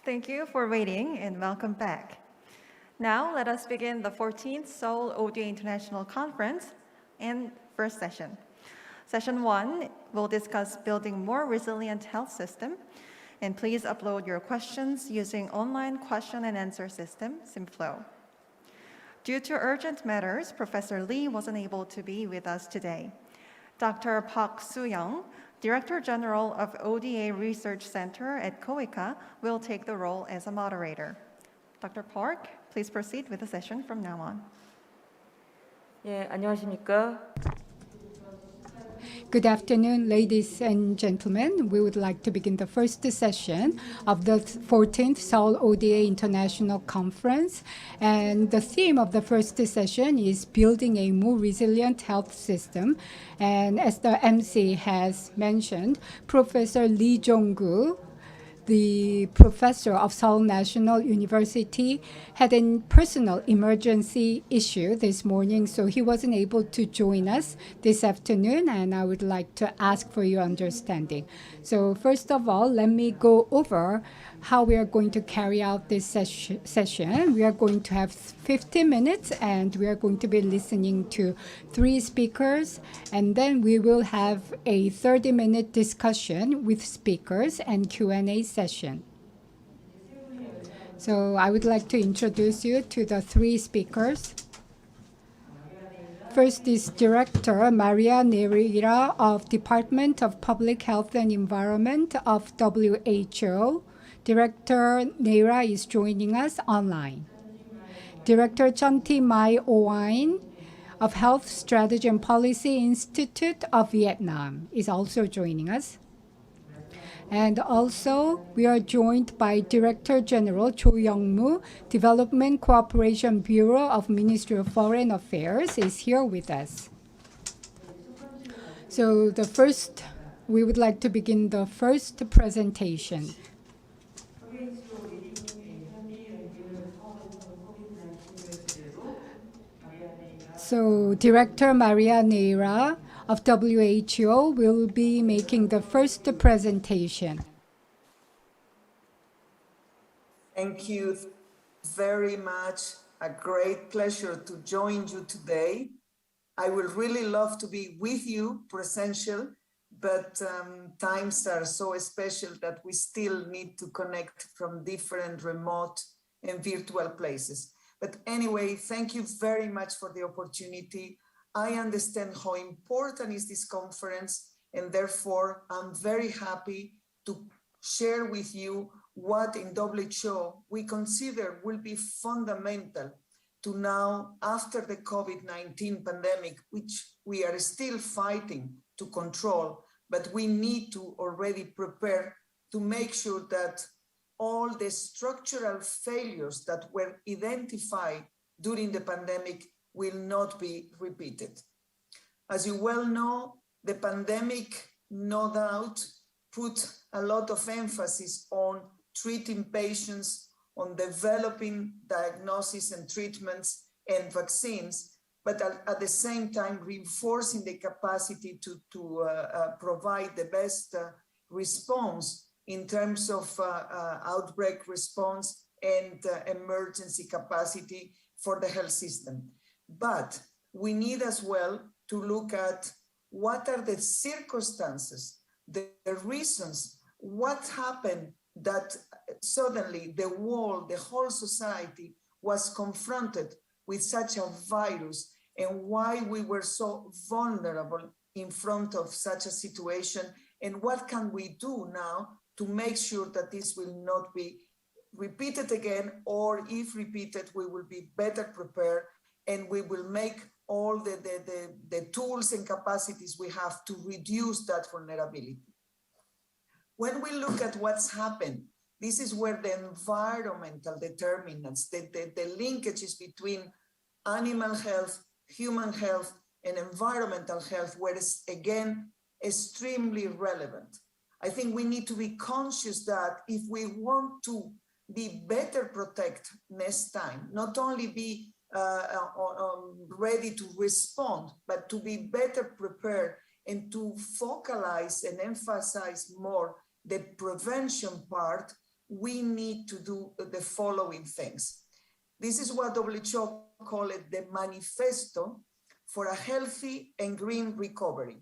Thank you for waiting and welcome back. Now let us begin the 14th Seoul ODA International Conference and first session. Session 1 will discuss building more resilient health system, and please upload your questions using online question and answer system, Simflow. Due to urgent matters, Professor Lee wasn't able to be with us today. Dr. Park Soo-young, Director General of ODA Research Center at COICA, will take the role as a moderator. Dr. Park, please proceed with the session from now on. 예, 안녕하십니까? Good afternoon, ladies and gentlemen. We would like to begin the first session of the 14th Seoul ODA International Conference. And the theme of the first session is building a more resilient health system. And as the MC has mentioned, Professor Lee Jong-gu, the professor of Seoul National University, had a personal emergency issue this morning, so he wasn't able to join us this afternoon, and I would like to ask for your understanding. So first of all, let me go over how we are going to carry out this session. We are going to have 15 minutes, and we are going to be listening to 3 speakers, and then we will have a 30-minute discussion with speakers and Q&A session. So I would like to introduce you to the 3 speakers. First is Director Maria Nera of Department of Public Health and Environment of WHO. Director Nera is joining us online. Director Chanti Mai Owain of Health Strategy and Policy Institute of Vietnam is also joining us. And also, we are joined by Director General Cho Young-moo, Development Cooperation Bureau of Ministry of Foreign Affairs, is here with us. So we would like to begin the first presentation. So Director Maria Nera of WHO will be making the first presentation. Thank you very much. A great pleasure to join you today. I would really love to be with you presential, but times are so special that we still need to connect from different remote and virtual places. But anyway, thank you very much for the opportunity. I understand how important is this conference, and therefore I'm very happy to share with you what in WHO we consider will be fundamental to now, after the COVID-19 pandemic, which we are still fighting to control, but we need to already prepare to make sure that all the structural failures that were identified during the pandemic will not be repeated. As you well know, the pandemic, no doubt, put a lot of emphasis on treating patients, on developing diagnosis and treatments and vaccines, but at the same time reinforcing the capacity to provide the best response in terms of outbreak response and emergency capacity for the health system. But we need as well to look at what are the circumstances, the reasons, what happened that suddenly the world, the whole society was confronted with such a virus, and why we were so vulnerable in front of such a situation, and what can we do now to make sure that this will not be repeated again, or if repeated, we will be better prepared and we will make all the tools and capacities we have to reduce that vulnerability. When we look at what's happened, this is where the environmental determinants, the linkages between animal health, human health, and environmental health were again extremely relevant. I think we need to be conscious that if we want to be better protected next time, not only be ready to respond, but to be better prepared and to focalize and emphasize more the prevention part, we need to do the following things. This is what WHO call it the manifesto for a healthy and green recovery.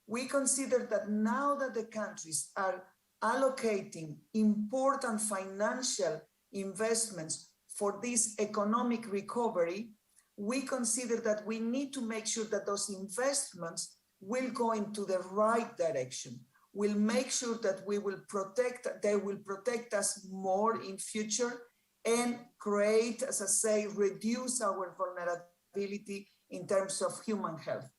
We consider that now that the countries are allocating important financial investments for this economic recovery, we consider that we need to make sure that those investments will go into the right direction. We'll make sure that they will protect us more in future and create, as I say, reduce our vulnerability in terms of human health.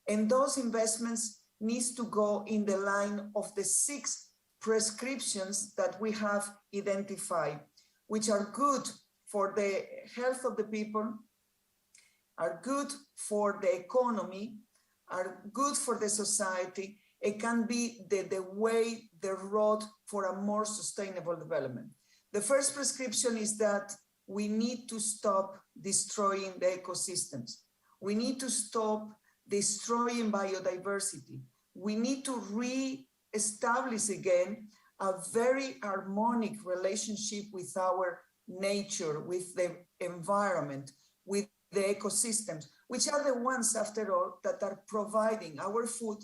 And those investments needs to go in the line of the 6 prescriptions that we have identified, which are good for the health of the people, are good for the economy, are good for the society. It can be the road for a more sustainable development. The first prescription is that we need to stop destroying the ecosystems. We need to stop destroying biodiversity. We need to re-establish again a very harmonic relationship with our nature, with the environment, with the ecosystems, which are the ones, after all, that are providing our food,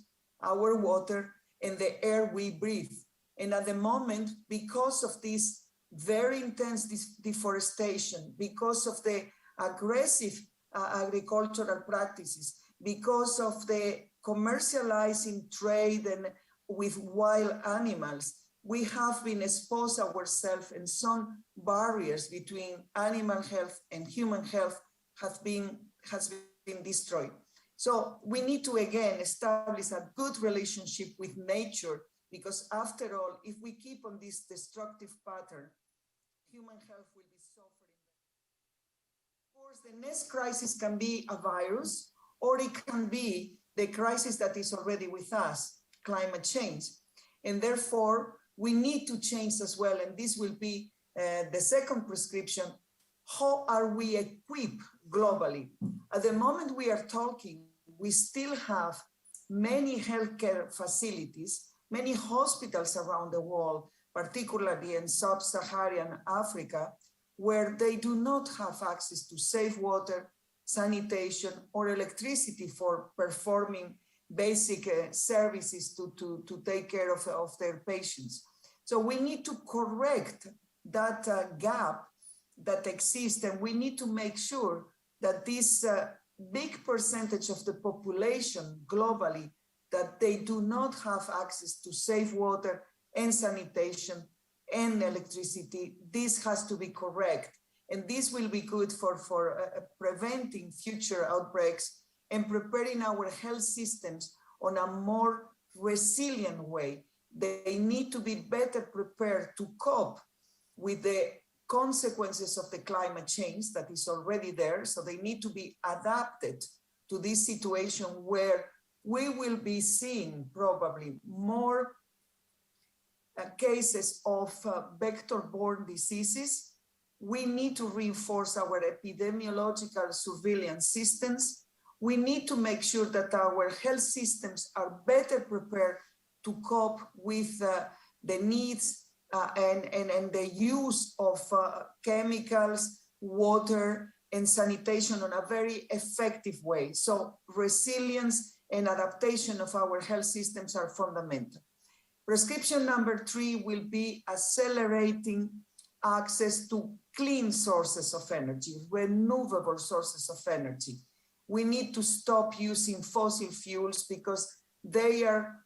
our water, and the air we breathe. And at the moment, because of this very intense deforestation, because of the aggressive agricultural practices, because of the commercializing trade and with wild animals, we have been exposed ourselves, and some barriers between animal health and human health has been destroyed. So we need to again establish a good relationship with nature, because after all, if we keep on this destructive pattern, human health will be suffering. Of course, the next crisis can be a virus, or it can be the crisis that is already with us, climate change. And therefore, we need to change as well, and this will be the second prescription. How are we equipped globally? At the moment we are talking, we still have many healthcare facilities, many hospitals around the world, particularly in sub-Saharan Africa, where they do not have access to safe water, sanitation, or electricity for performing basic services to take care of their patients. So we need to correct that gap that exists, and we need to make sure that this big percentage of the population globally, that they do not have access to safe water and sanitation and electricity, this has to be correct. And this will be good for preventing future outbreaks and preparing our health systems on a more resilient way. They need to be better prepared to cope with the consequences of the climate change that is already there. So they need to be adapted to this situation where we will be seeing probably more cases of vector-borne diseases. We need to reinforce our epidemiological surveillance systems. We need to make sure that our health systems are better prepared to cope with the needs and the use of chemicals, water, and sanitation on a very effective way. So resilience and adaptation of our health systems are fundamental. Prescription number 3 will be accelerating access to clean sources of energy, renewable sources of energy. We need to stop using fossil fuels because they are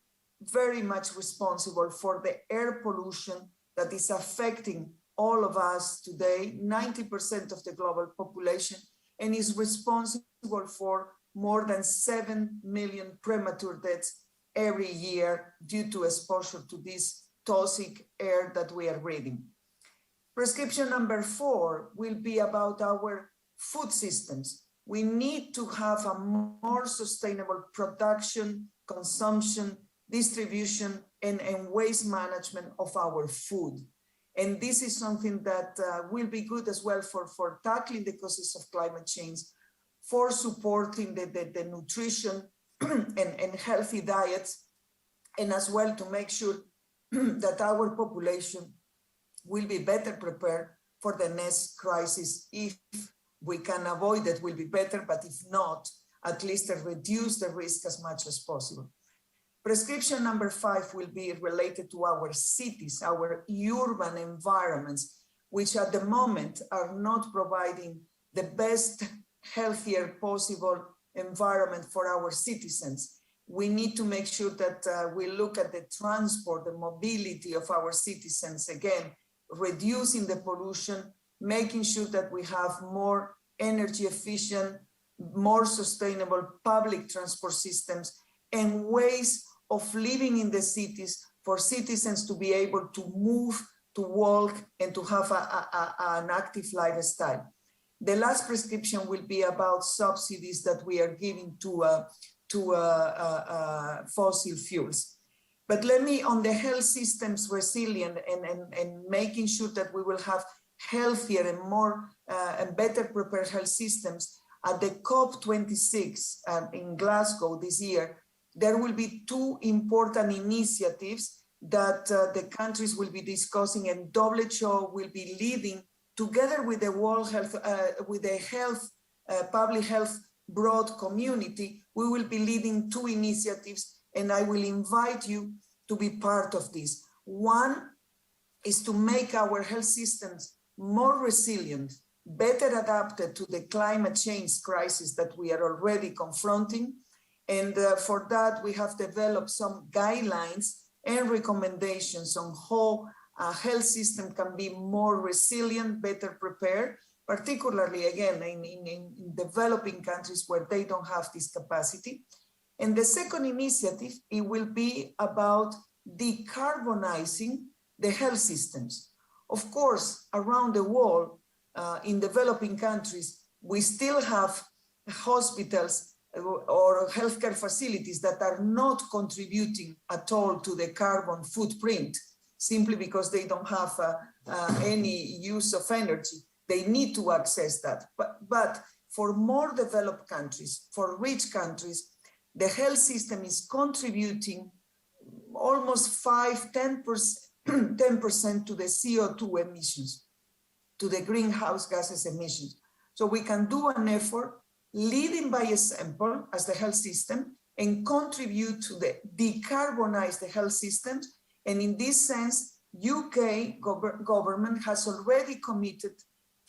very much responsible for the air pollution that is affecting all of us today, 90% of the global population, and is responsible for more than 7 million premature deaths every year due to exposure to this toxic air that we are breathing. Prescription number 4 will be about our food systems. We need to have a more sustainable production, consumption, distribution, and waste management of our food. And this is something that will be good as well for tackling the causes of climate change, for supporting the nutrition and healthy diets, and as well to make sure that our population will be better prepared for the next crisis. If we can avoid it, will be better, but if not, at least reduce the risk as much as possible. Prescription number 5 will be related to our cities, our urban environments, which at the moment are not providing the best, healthier possible environment for our citizens. We need to make sure that we look at the transport, the mobility of our citizens, again, reducing the pollution, making sure that we have more energy efficient, more sustainable public transport systems, and ways of living in the cities for citizens to be able to move, to walk, and to have an active lifestyle. The last prescription will be about subsidies that we are giving to fossil fuels. But let me, on the health systems resilient and making sure that we will have healthier and more and better prepared health systems, at the COP26 in Glasgow this year, there will be 2 important initiatives that the countries will be discussing, and WHO will be leading together with the World Health, with the public health broad community. We will be leading 2 initiatives, and I will invite you to be part of this. One is to make our health systems more resilient, better adapted to the climate change crisis that we are already confronting. And for that, we have developed some guidelines and recommendations on how a health system can be more resilient, better prepared, particularly again in developing countries where they don't have this capacity. And the second initiative, it will be about decarbonizing the health systems. Of course, around the world, in developing countries, we still have hospitals or healthcare facilities that are not contributing at all to the carbon footprint, simply because they don't have any use of energy. They need to access that. But for more developed countries, for rich countries, the health system is contributing almost 10% to the CO2 emissions, to the greenhouse gases emissions. So we can do an effort leading by example as the health system and contribute to decarbonize the health systems. And in this sense, UK government has already committed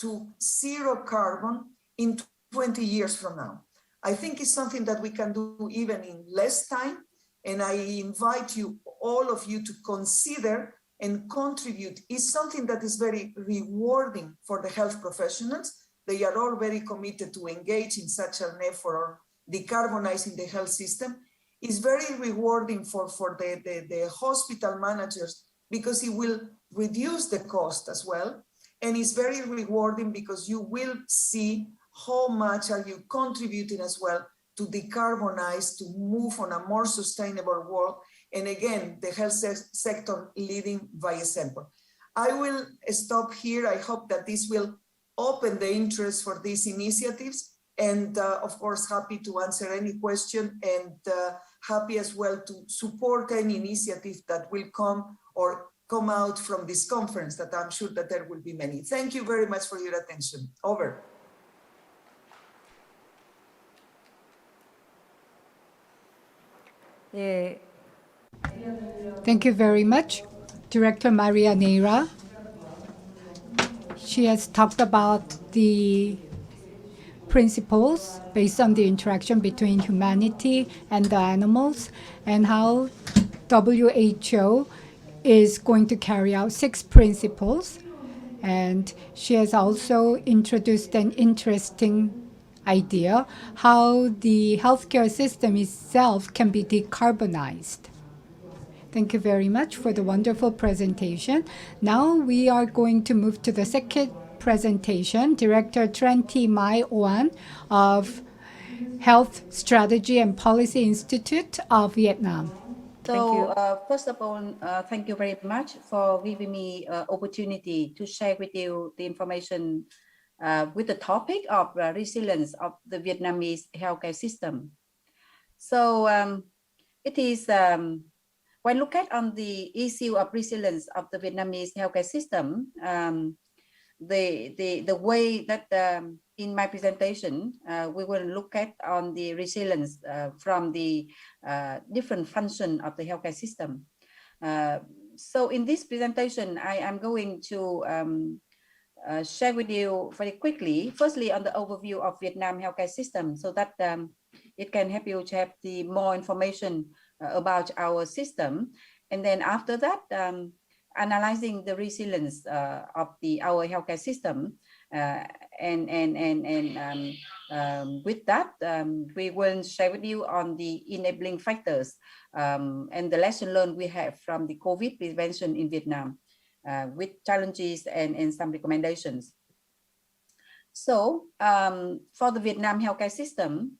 to zero carbon in 20 years from now. I think it's something that we can do even in less time. And I invite you, all of you, to consider and contribute. It's something that is very rewarding for the health professionals. They are all very committed to engage in such an effort on decarbonizing the health system. It's very rewarding for the hospital managers because it will reduce the cost as well. And it's very rewarding because you will see how much are you contributing as well to decarbonize, to move on a more sustainable world. And again, the health sector leading by example. I will stop here. I hope that this will open the interest for these initiatives. And of course, happy to answer any question and happy as well to support any initiative that will come out from this conference, that I'm sure that there will be many. Thank you very much for your attention. Over. 예, Thank you very much, Director Maria Nera. She has talked about the principles based on the interaction between humanity and the animals and how WHO is going to carry out 6 principles. And she has also introduced an interesting idea how the healthcare system itself can be decarbonized. Thank you very much for the wonderful presentation. Now we are going to move to the second presentation. Director Tran Thi Mai Oan of Health Strategy and Policy Institute of Vietnam. you. So first of all, thank you very much for giving me opportunity to share with you the information with the topic of resilience of the Vietnamese healthcare system. So it is when look at on the issue of resilience of the Vietnamese healthcare system, the way that in my presentation we will look at on the resilience from the different function of the healthcare system. So in this presentation, I am going to share with you very quickly, firstly on the overview of Vietnam healthcare system, so that it can help you to have the more information about our system. And then after that, analyzing the resilience of our healthcare system, with that, we will share with you on the enabling factors and the lesson learned we have from the COVID prevention in Vietnam, with challenges and some recommendations. So for the Vietnam healthcare system,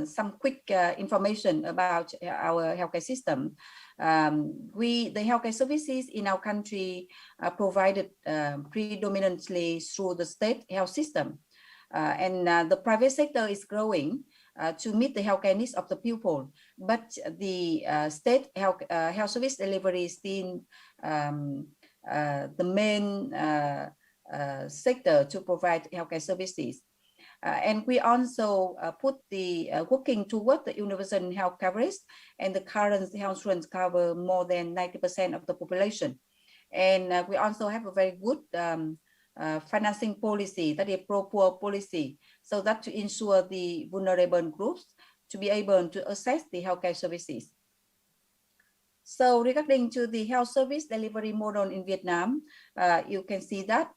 some quick information about our healthcare system. The healthcare services in our country are provided predominantly through the state health system. And the private sector is growing to meet the healthcare needs of the people. But the state health service delivery is still the main sector to provide healthcare services. And we also put the working toward the universal health coverage, and the current health insurance cover more than 90% of the population. And we also have a very good financing policy, that is pro-poor policy, so that to ensure the vulnerable groups to be able to access the healthcare services. So regarding to the health service delivery model in Vietnam, you can see that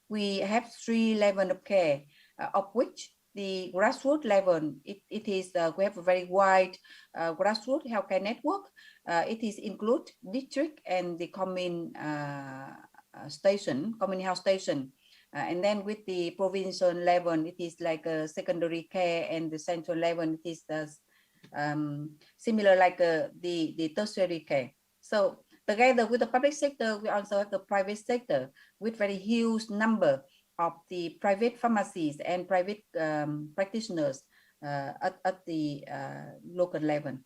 we have 3 levels of care, of which the grassroots level, it is we have a very wide grassroots healthcare network. It is include district and the common common health station. And then with the provincial level, it is like a secondary care, and the central level, it is the similar like the tertiary care. So together with the public sector, we also have the private sector with very huge number of the private pharmacies and private practitioners at the local level.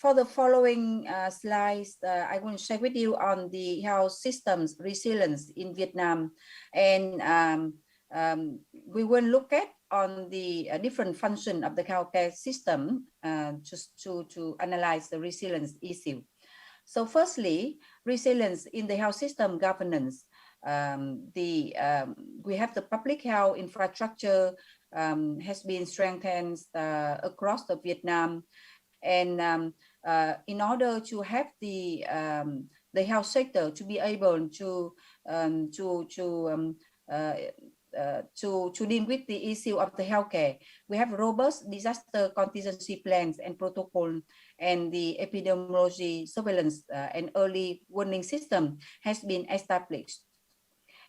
For the following slides, I will share with you on the health systems resilience in Vietnam, and we will look at on the different function of the healthcare system just to analyze the resilience issue. So firstly, resilience in the health system governance. We have the public health infrastructure has been strengthened across the Vietnam, and in order to have the health sector to be able to deal with the issue of the healthcare, we have robust disaster contingency plans and protocol, and the epidemiology surveillance and early warning system has been established.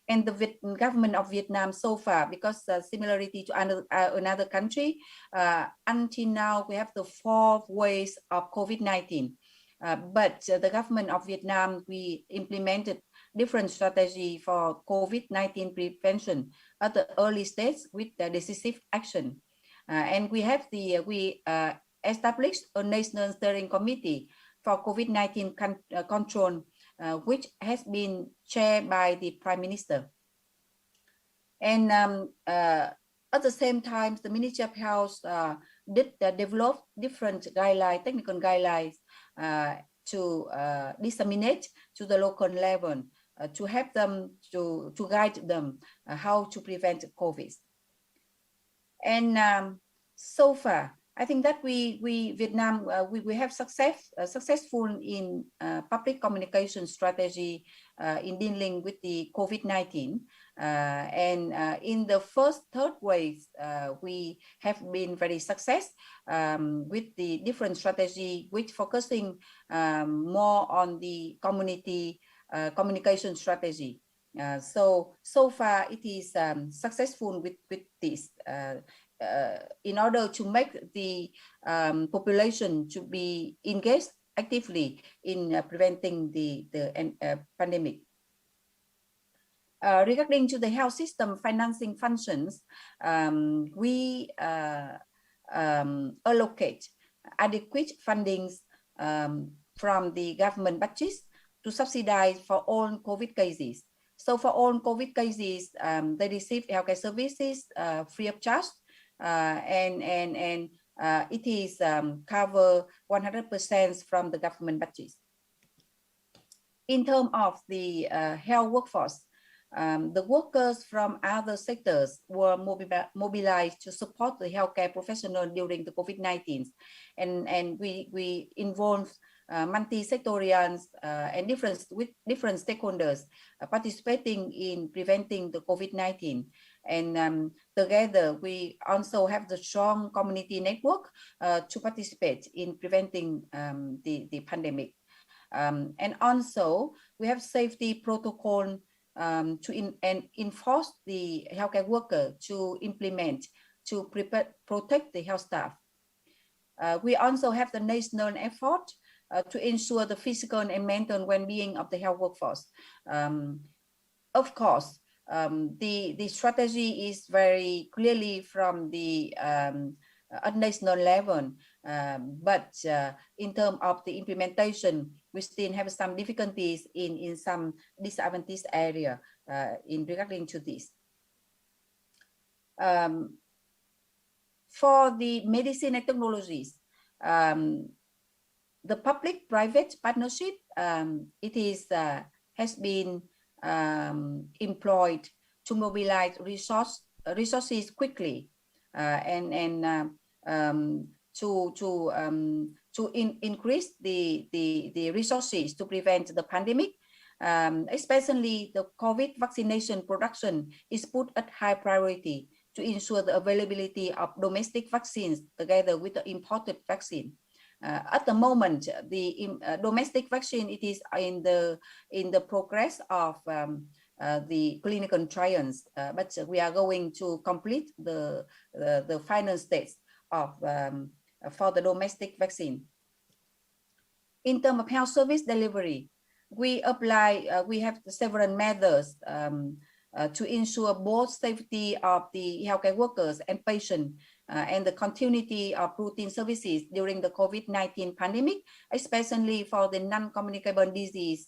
And the government of Vietnam so far, because similarity to another country, until now we have the 4 waves of COVID-19. But the government of Vietnam, we implemented different strategy for COVID-19 prevention at the early stage with the decisive action. And we have established a national steering committee for COVID-19 control, which has been chaired by the Prime Minister. And at the same time, the Ministry of Health did develop different guidelines, technical guidelines, to disseminate to the local level, to help them, to guide them how to prevent COVID. And so far, I think that Vietnam, we have successful in public communication strategy in dealing with the COVID-19. And in the third wave, we have been very successful with the different strategy, which focusing more on the community communication strategy. So far it is successful with this. In order to make the population to be engaged actively in preventing the pandemic. Regarding to the health system financing functions, we allocate adequate fundings from the government budgets to subsidize for all COVID cases. So for all COVID cases, they receive healthcare services free of charge, and it is cover 100% from the government budgets. In terms of the health workforce, the workers from other sectors were mobilized to support the healthcare professional during the COVID-19, and we involved multi-sectorials and different stakeholders participating in preventing the COVID-19. And together, we also have the strong community network to participate in preventing the pandemic. And also, we have safety protocol to enforce the healthcare worker to implement to protect the health staff. We also have the national effort to ensure the physical and mental well-being of the health workforce. Of course, the strategy is very clearly from the at national level, but in terms of the implementation, we still have some difficulties in some disadvantaged area in regarding to this. For the medicine and technologies, the public-private partnership, it is has been employed to mobilize resources quickly and to increase the resources to prevent the pandemic. Especially the COVID vaccination production is put at high priority to ensure the availability of domestic vaccines together with the imported vaccine. At the moment, the domestic vaccine, it is in the progress of the clinical trials, but we are going to complete the final stage of for the domestic vaccine. In terms of health service delivery, we apply, we have several methods to ensure both safety of the healthcare workers and patients and the continuity of routine services during the COVID-19 pandemic, especially for the non-communicable disease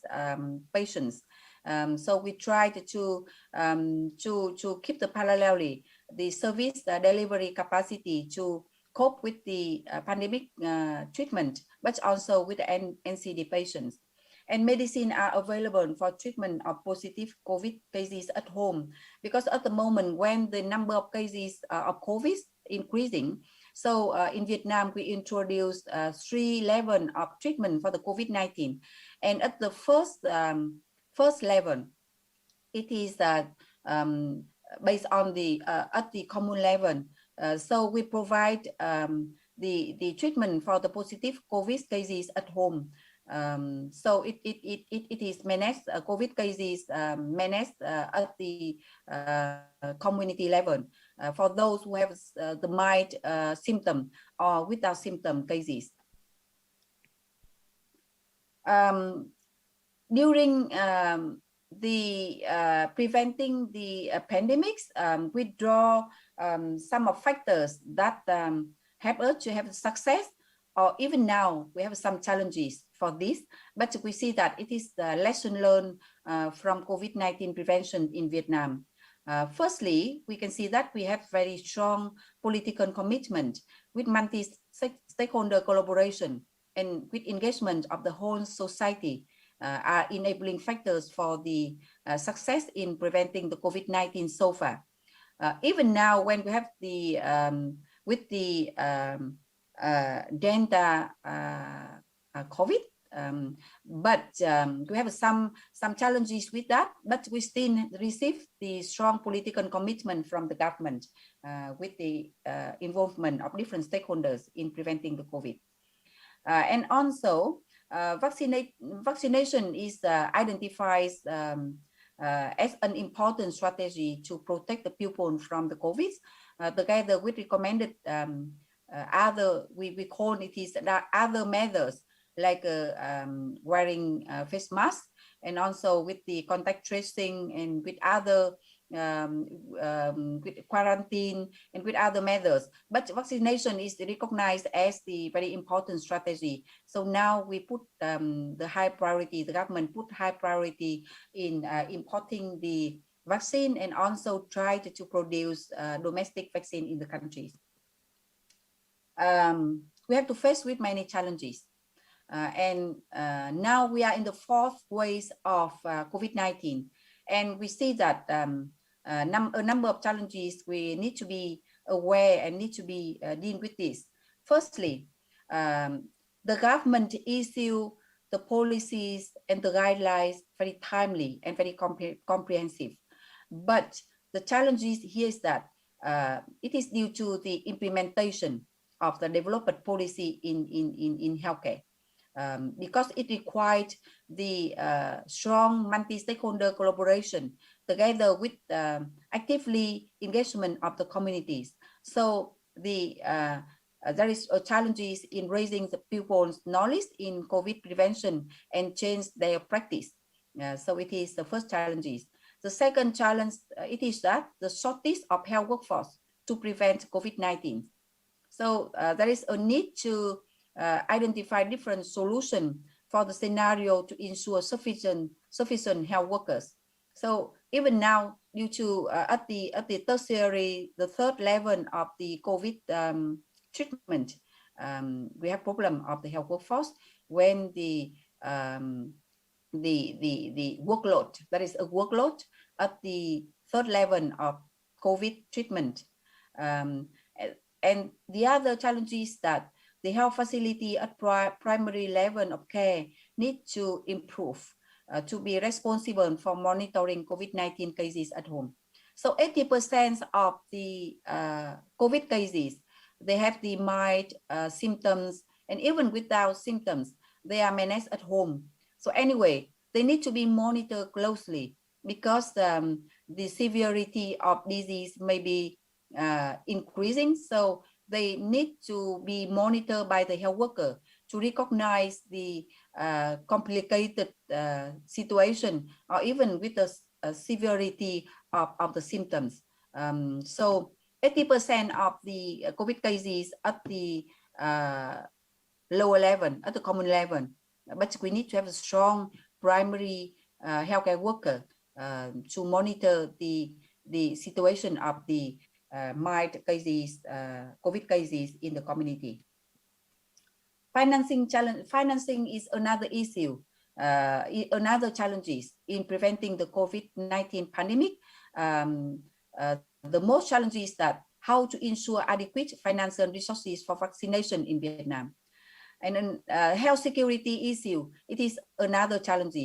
patients. So we tried to keep the parallelly the service delivery capacity to cope with the pandemic treatment, but also with the NCD patients. And medicine are available for treatment of positive COVID cases at home, because at the moment when the number of cases of COVID increasing, so in Vietnam we introduced 3 levels of treatment for the COVID-19, and at the first level, it is based on the at the common level. So we provide the treatment for the positive COVID cases at home. So it is managed, COVID cases managed at the community level for those who have the mild symptom or without symptom cases. During the preventing the pandemics, we draw some of factors that help us to have success, or even now we have some challenges for this, but we see that it is the lesson learned from COVID-19 prevention in Vietnam. Firstly, we can see that we have very strong political commitment with multi-stakeholder collaboration and with engagement of the whole society are enabling factors for the success in preventing the COVID-19 so far. Even now, when we have the with the Delta COVID, but we have some challenges with that, but we still receive the strong political commitment from the government with the involvement of different stakeholders in preventing the COVID. And also, vaccination is identified as an important strategy to protect the people from the COVID. Together with recommended other, we call it is other methods like wearing face mask, and also with the contact tracing and with other with quarantine and with other measures. But vaccination is recognized as the very important strategy. So now we put the high priority, the government put high priority in importing the vaccine and also tried to produce domestic vaccine in the countries. We have to face with many challenges. And now we are in the fourth wave of COVID-19, and we see that a number of challenges we need to be aware and need to be deal with this. Firstly, the government issue the policies and the guidelines very timely and very comprehensive. But the challenge here is that it is due to the implementation of the developed policy in healthcare. Because it required the strong multi-stakeholder collaboration together with actively engagement of the communities. So there is challenges in raising the people's knowledge in COVID prevention and change their practice. So it is the first challenges. The second challenge, it is that the shortage of health workforce to prevent COVID-19. So there is a need to identify different solutions for the scenario to ensure sufficient health workers. So even now, due to at the tertiary, the third level of the COVID treatment, we have problem of the health workforce when the workload, there is a workload at the third level of COVID treatment. And the other challenge is that the health facility at primary level of care need to improve to be responsible for monitoring COVID-19 cases at home. So 80% of the COVID cases, they have the mild symptoms, and even without symptoms, they are managed at home. So anyway, they need to be monitored closely because the severity of disease may be increasing. So they need to be monitored by the health worker to recognize the complicated situation or even with the severity of the symptoms. So 80% of the COVID cases at the lower level, at the common level, but we need to have a strong primary healthcare worker to monitor the situation of the mild cases, COVID cases in the community. Financing is another issue, another challenges in preventing the COVID-19 pandemic. The most challenge is that how to ensure adequate financial resources for vaccination in Vietnam. And then health security issue, it is another challenge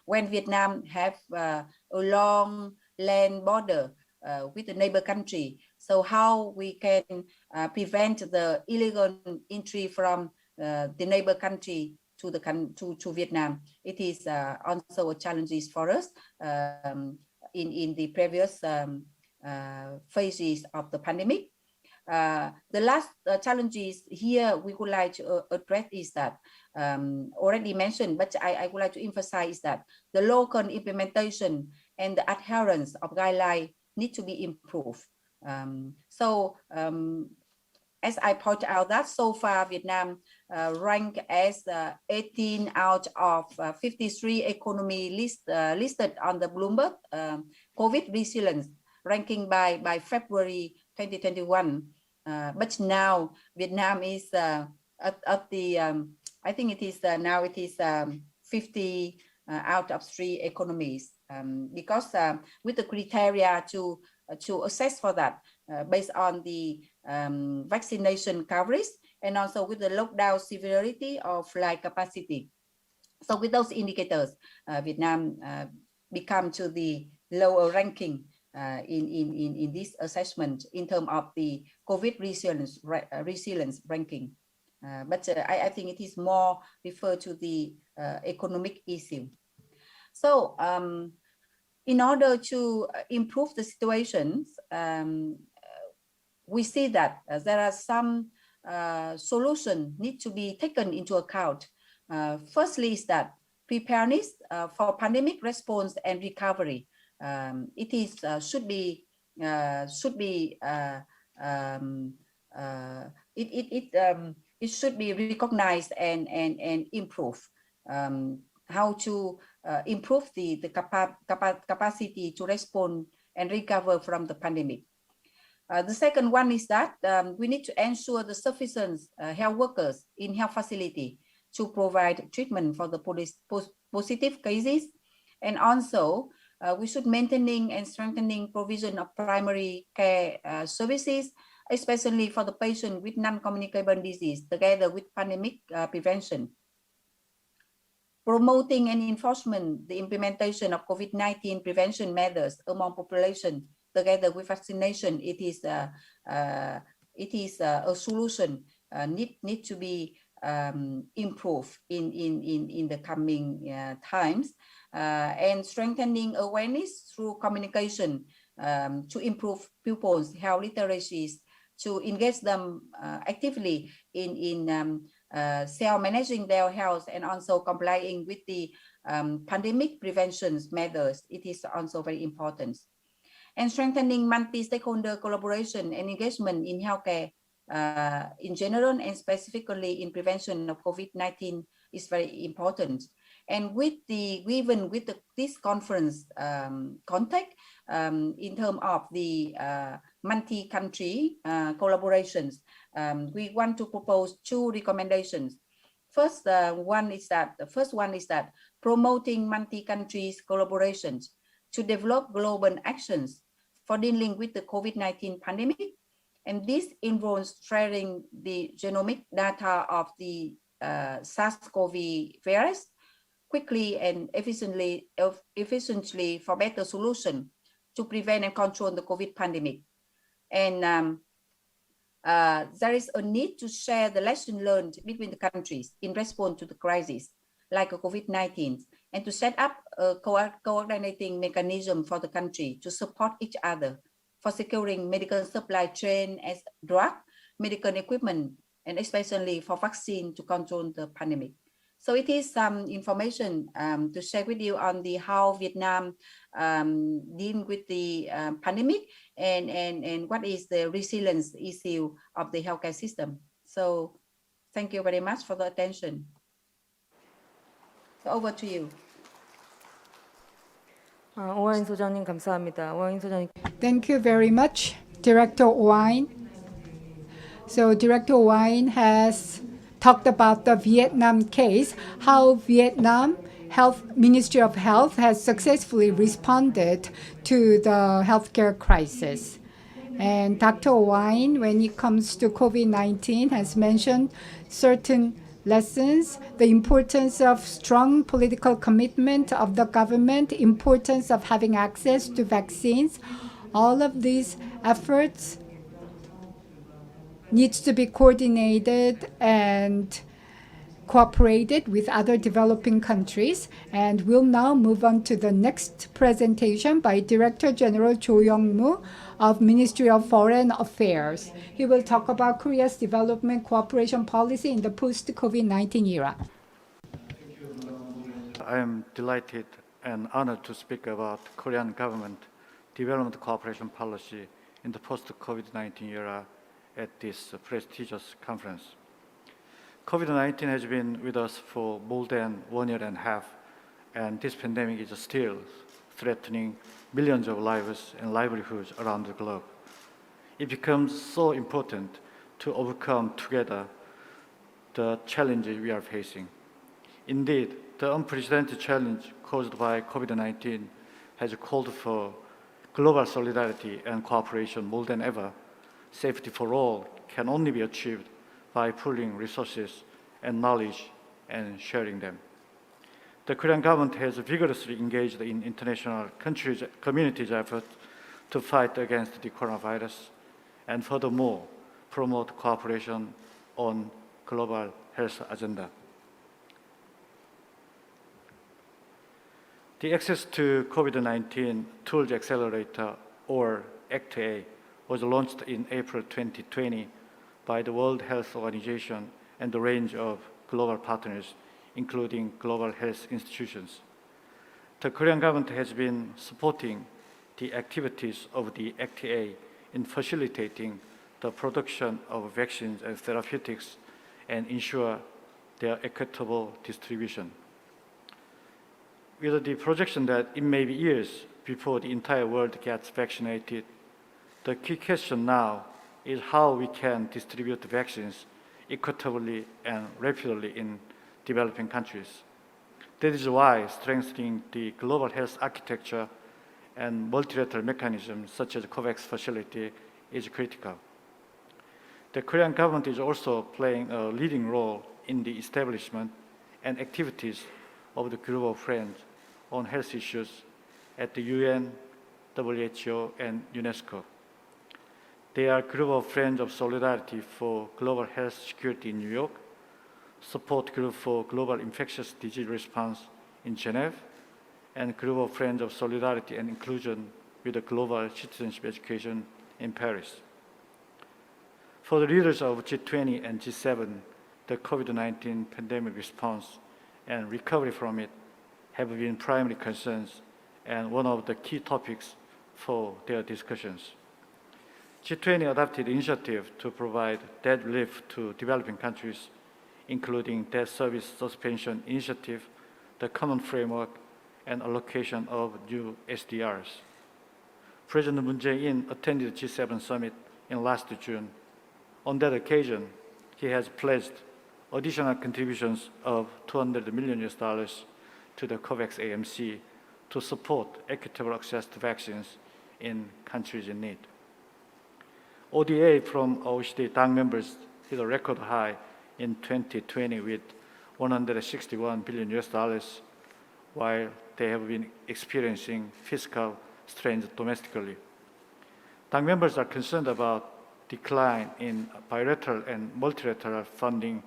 when Vietnam have a long land border with the neighbor country. So how we can prevent the illegal entry from the neighbor country to Vietnam. It is also a challenge for us in the previous phases of the pandemic. The last challenges here we would like to address is that already mentioned, but I would like to emphasize that the local implementation and the adherence of guidelines need to be improved. As I point out that so far Vietnam ranked as 18 out of 53 economy listed on the Bloomberg COVID resilience ranking by February 2021. But now Vietnam is at the I think it is now it is 50 out of 3 economies, because with the criteria to assess for that based on the vaccination coverage and also with the lockdown severity or flight capacity. So with those indicators, Vietnam become to the lower ranking in this assessment in terms of the COVID resilience ranking. But I think it is more referred to the economic issue. So in order to improve the situations, we see that there are some solutions need to be taken into account. Firstly is that preparedness for pandemic response and recovery. it is should be it should be recognized and improved. How to improve the capacity to respond and recover from the pandemic. The second one is that we need to ensure the sufficient health workers in health facility to provide treatment for the positive cases. And also, we should maintaining and strengthening provision of primary care services, especially for the patient with non-communicable disease, together with pandemic prevention. Promoting and enforcement the implementation of COVID-19 prevention measures among population, together with vaccination, it is a solution need to be improved in the coming times, and strengthening awareness through communication to improve pupils' health literacies, to engage them actively in self-managing their health, and also complying with the pandemic prevention measures. It is also very important. And strengthening multi-stakeholder collaboration and engagement in healthcare in general, and specifically in prevention of COVID-19 is very important. And with this conference context, in terms of the multi-country collaborations, we want to propose two recommendations. First one is that promoting multi-country collaborations to develop global actions for dealing with the COVID-19 pandemic. And this involves sharing the genomic data of the SARS-CoV virus quickly and efficiently for better solution to prevent and control the COVID pandemic. And there is a need to share the lesson learned between the countries in response to the crisis, like COVID-19, and to set up a coordinating mechanism for the country to support each other for securing medical supply chain as drug, medical equipment, and especially for vaccine to control the pandemic. So it is some information to share with you on the how Vietnam deal with the pandemic and what is the resilience issue of the healthcare system. So thank you very much for the attention. So over to you. 오하인 소장님 감사합니다. 오하인 소장님. Thank you very much, Director Owain. So Director Owain has talked about the Vietnam case, how Vietnam Ministry of Health has successfully responded to the healthcare crisis. And Dr. Owain, when it comes to COVID-19, has mentioned certain lessons, the importance of strong political commitment of the government, importance of having access to vaccines. All of these efforts needs to be coordinated and cooperated with other developing countries. And we'll now move on to the next presentation by Director General Jo Young-moo of Ministry of Foreign Affairs. He will talk about Korea's development cooperation policy in the post-COVID-19 era. I am delighted and honored to speak about Korean government development cooperation policy in the post-COVID-19 era at this prestigious conference. COVID-19 has been with us for more than 1 year and a half, and this pandemic is still threatening millions of lives and livelihoods around the globe. It becomes so important to overcome together the challenges we are facing. Indeed, the unprecedented challenge caused by COVID-19 has called for global solidarity and cooperation more than ever. Safety for all can only be achieved by pooling resources and knowledge and sharing them. The Korean government has vigorously engaged in international community's effort to fight against the coronavirus and furthermore promote cooperation on global health agenda. The Access to COVID-19 Tools Accelerator, or ACT-A, was launched in April 2020 by the World Health Organization and a range of global partners, including global health institutions. The Korean government has been supporting the activities of the FTA in facilitating the production of vaccines and therapeutics and ensure their equitable distribution. With the projection that it may be years before the entire world gets vaccinated, the key question now is how we can distribute vaccines equitably and rapidly in developing countries. That is why strengthening the global health architecture and multilateral mechanisms such as the COVAX facility is critical. The Korean government is also playing a leading role in the establishment and activities of the group of friends on health issues at the UN, WHO, and UNESCO. They are a group of friends of solidarity for global health security in New York, support group for global infectious disease response in Geneva, and group of friends of solidarity and inclusion with the global citizenship education in Paris. For the leaders of G20 and G7, the COVID-19 pandemic response and recovery from it have been primary concerns and one of the key topics for their discussions. G20 adopted initiative to provide debt relief to developing countries, including debt service suspension initiative, the common framework, and allocation of new SDRs. President Moon Jae-in attended the G7 summit in last June. On that occasion, he has pledged additional contributions of $200 million to the COVAX AMC to support equitable access to vaccines in countries in need. ODA from OECD DAC members hit a record high in 2020 with $161 billion, while they have been experiencing fiscal strains domestically. DAC members are concerned about decline in bilateral and multilateral funding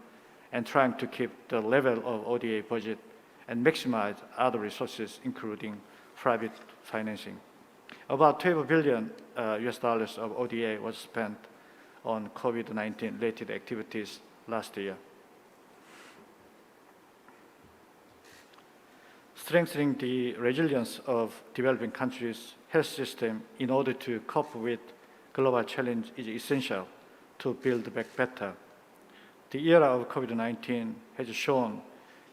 and trying to keep the level of ODA budget and maximize other resources, including private financing. About $12 billion of ODA was spent on COVID-19 related activities last year. Strengthening the resilience of developing countries' health system in order to cope with global challenge is essential to build back better. The era of COVID-19 has shown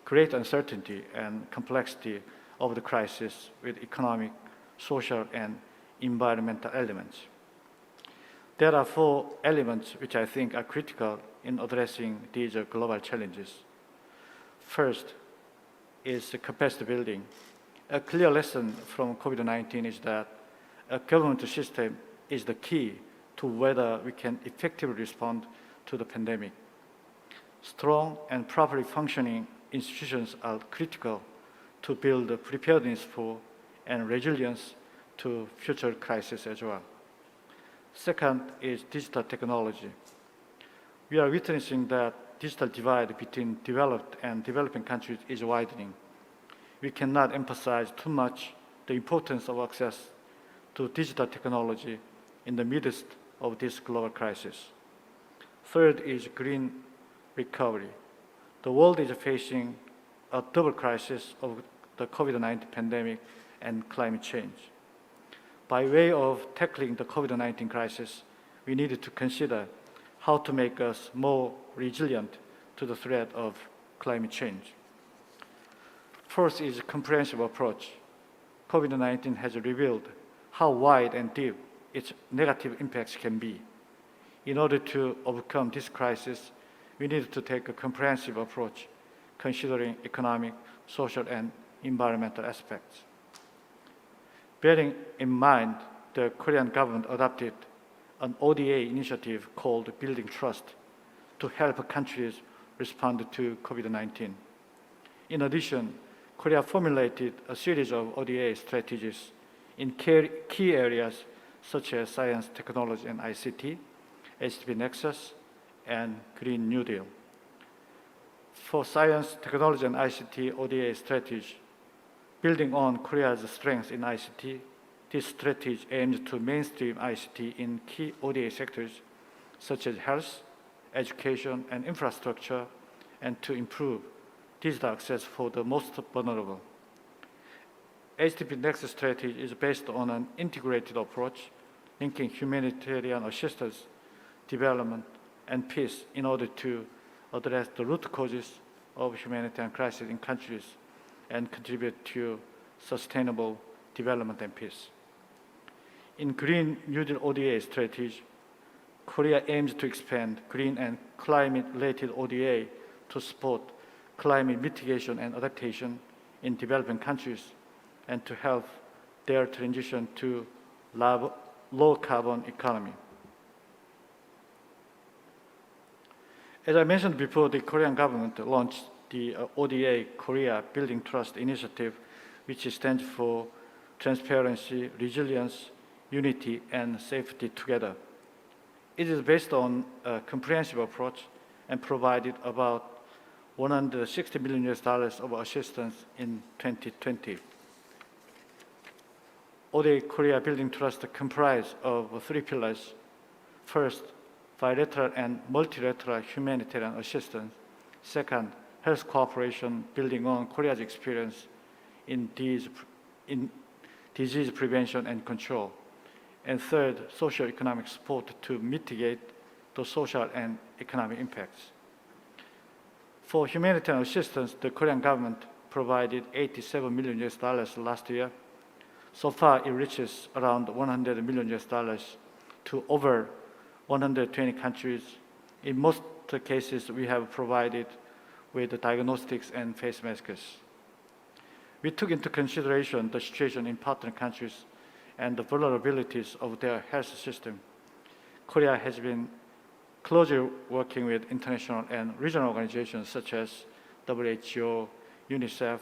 great uncertainty and complexity of the crisis with economic, social, and environmental elements. There are 4 elements which I think are critical in addressing these global challenges. First is capacity building. A clear lesson from COVID-19 is that a government system is the key to whether we can effectively respond to the pandemic. Strong and properly functioning institutions are critical to build preparedness for and resilience to future crises as well. Second is digital technology. We are witnessing that digital divide between developed and developing countries is widening. We cannot emphasize too much the importance of access to digital technology in the midst of this global crisis. Third is green recovery. The world is facing a double crisis of the COVID-19 pandemic and climate change. By way of tackling the COVID-19 crisis, we needed to consider how to make us more resilient to the threat of climate change. First is a comprehensive approach. COVID-19 has revealed how wide and deep its negative impacts can be. In order to overcome this crisis, we need to take a comprehensive approach, considering economic, social, and environmental aspects. Bearing in mind, the Korean government adopted an ODA initiative called Building Trust to help countries respond to COVID-19. In addition, Korea formulated a series of ODA strategies in key areas such as science, technology, and ICT, HDB Nexus, and Green New Deal. For science, technology, and ICT ODA strategy, building on Korea's strengths in ICT, this strategy aims to mainstream ICT in key ODA sectors such as health, education, and infrastructure, and to improve digital access for the most vulnerable. HDP Next strategy is based on an integrated approach, linking humanitarian assistance, development, and peace in order to address the root causes of humanitarian crisis in countries and contribute to sustainable development and peace. In Green New Deal ODA strategy, Korea aims to expand green and climate-related ODA to support climate mitigation and adaptation in developing countries and to help their transition to low-carbon economy. As I mentioned before, the Korean government launched the ODA Korea Building Trust Initiative, which stands for Transparency, Resilience, Unity, and Safety Together. It is based on a comprehensive approach and provided about $160 million of assistance in 2020. ODA Korea Building Trust comprises of 3 pillars. First, bilateral and multilateral humanitarian assistance. Second, health cooperation building on Korea's experience in disease prevention and control. And third, socio-economic support to mitigate the social and economic impacts. For humanitarian assistance, the Korean government provided $87 million last year. So far, it reaches around $100 million to over 120 countries. In most cases, we have provided with diagnostics and face masks. We took into consideration the situation in partner countries and the vulnerabilities of their health system. Korea has been closely working with international and regional organizations such as WHO, UNICEF,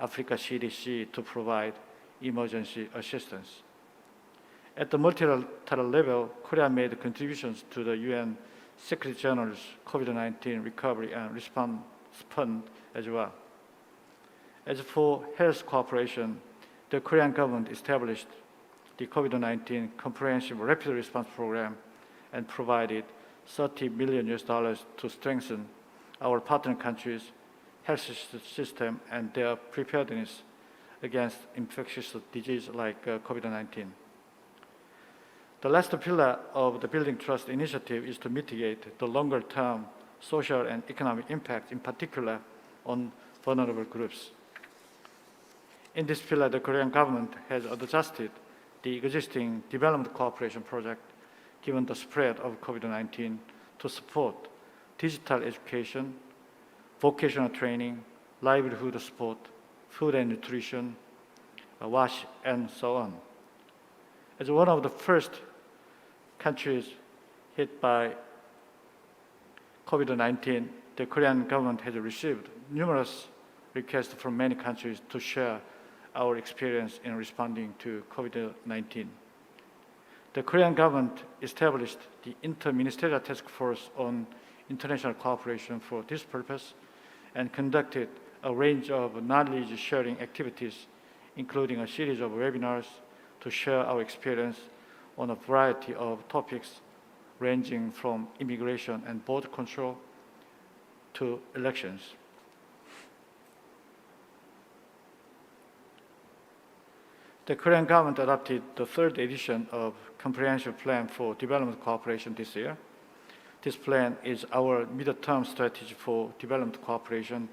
Africa CDC to provide emergency assistance. At the multilateral level, Korea made contributions to the UN Secretary General's COVID-19 Recovery and Response Fund as well. As for health cooperation, the Korean government established the COVID-19 Comprehensive Rapid Response Program and provided $30 million to strengthen our partner countries' health system and their preparedness against infectious disease like COVID-19. The last pillar of the Building Trust Initiative is to mitigate the longer-term social and economic impact, in particular on vulnerable groups. In this pillar, the Korean government has adjusted the existing development cooperation project, given the spread of COVID-19, to support digital education, vocational training, livelihood support, food and nutrition, wash, and so on. As one of the first countries hit by COVID-19, the Korean government has received numerous requests from many countries to share our experience in responding to COVID-19. The Korean government established the Inter-Ministerial Task Force on International Cooperation for this purpose and conducted a range of knowledge-sharing activities, including a series of webinars to share our experience on a variety of topics ranging from immigration and border control to elections. The Korean government adopted the 3rd edition of Comprehensive Plan for Development Cooperation this year. This plan is our mid-term strategy for development cooperation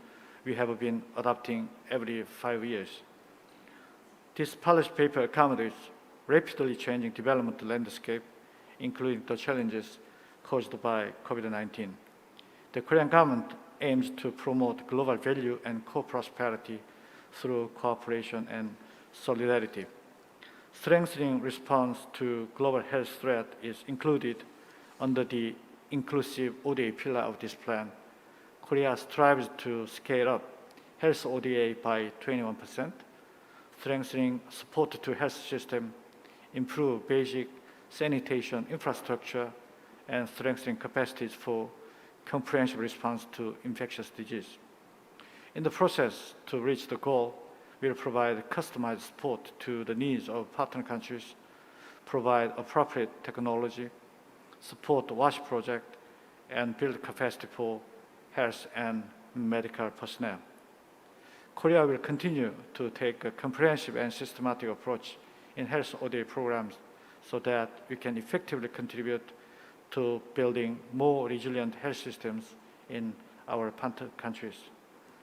we have been adopting every 5 years. This policy paper accommodates rapidly changing development landscape, including the challenges caused by COVID-19. The Korean government aims to promote global value and co-prosperity through cooperation and solidarity. Strengthening response to global health threat is included under the inclusive ODA pillar of this plan. Korea strives to scale up health ODA by 21%, strengthening support to health system, improve basic sanitation infrastructure, and strengthening capacities for comprehensive response to infectious disease. In the process to reach the goal, we will provide customized support to the needs of partner countries, provide appropriate technology, support the WASH project, and build capacity for health and medical personnel. Korea will continue to take a comprehensive and systematic approach in health ODA programs so that we can effectively contribute to building more resilient health systems in our partner countries.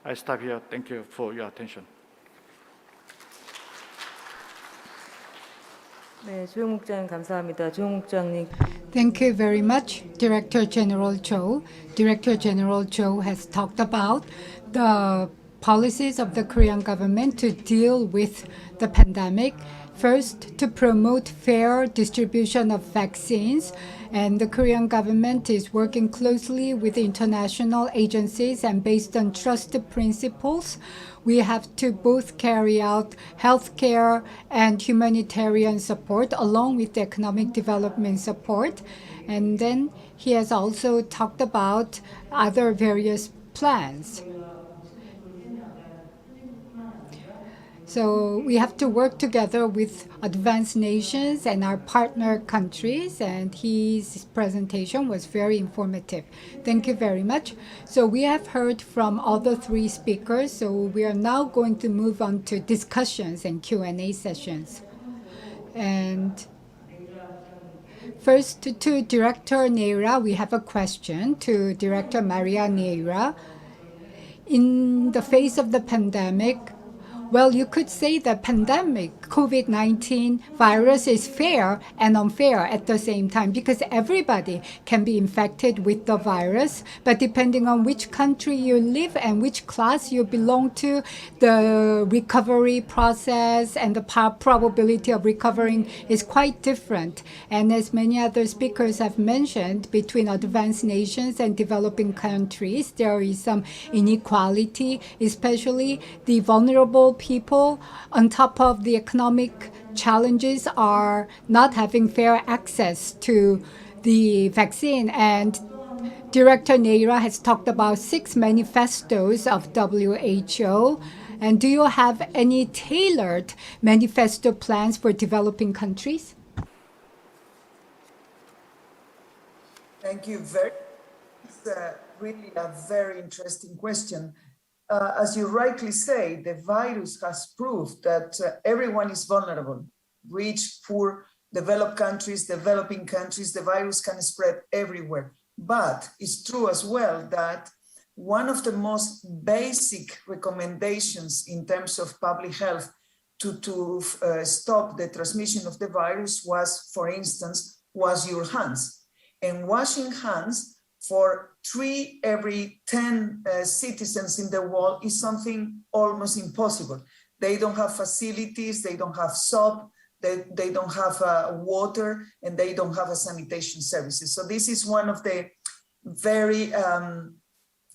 I stop here. Thank you for your attention. 네, 주영국장님 감사합니다. 주영국장님. Thank you very much, Director General Cho. Director General Cho has talked about the policies of the Korean government to deal with the pandemic. First, to promote fair distribution of vaccines, and the Korean government is working closely with international agencies, and based on trust principles, we have to both carry out healthcare and humanitarian support along with the economic development support. And then he has also talked about other various plans. So we have to work together with advanced nations and our partner countries, and his presentation was very informative. Thank you very much. So we have heard from all the three speakers, so we are now going to move on to discussions and Q&A sessions. And first, to Director Nera, we have a question to Director Maria Nera. In the face of the pandemic, well, you could say the pandemic, COVID-19 virus is fair and unfair at the same time because everybody can be infected with the virus. But depending on which country you live and which class you belong to, the recovery process and the probability of recovering is quite different. And as many other speakers have mentioned, between advanced nations and developing countries, there is some inequality, especially the vulnerable people on top of the economic challenges are not having fair access to the vaccine. And Director Nera has talked about 6 manifestos of WHO. And do you have any tailored manifesto plans for developing countries? Thank you very much. It's really a very interesting question. As you rightly say, the virus has proved that everyone is vulnerable. Rich, poor, developed countries, developing countries, the virus can spread everywhere. But it's true as well that one of the most basic recommendations in terms of public health to stop the transmission of the virus was, for instance, wash your hands. And washing hands for 3 every 10 citizens in the world is something almost impossible. They don't have facilities, they don't have soap, they don't have water, and they don't have sanitation services. So this is one of the very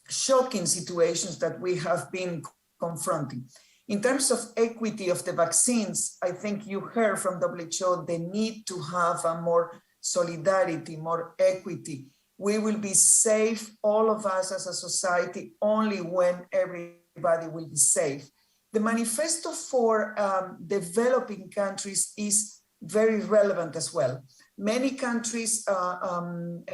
shocking situations that we have been confronting. In terms of equity of the vaccines, I think you heard from WHO the need to have a more solidarity, more equity. We will be safe, all of us as a society, only when everybody will be safe. The manifesto for developing countries is very relevant as well. Many countries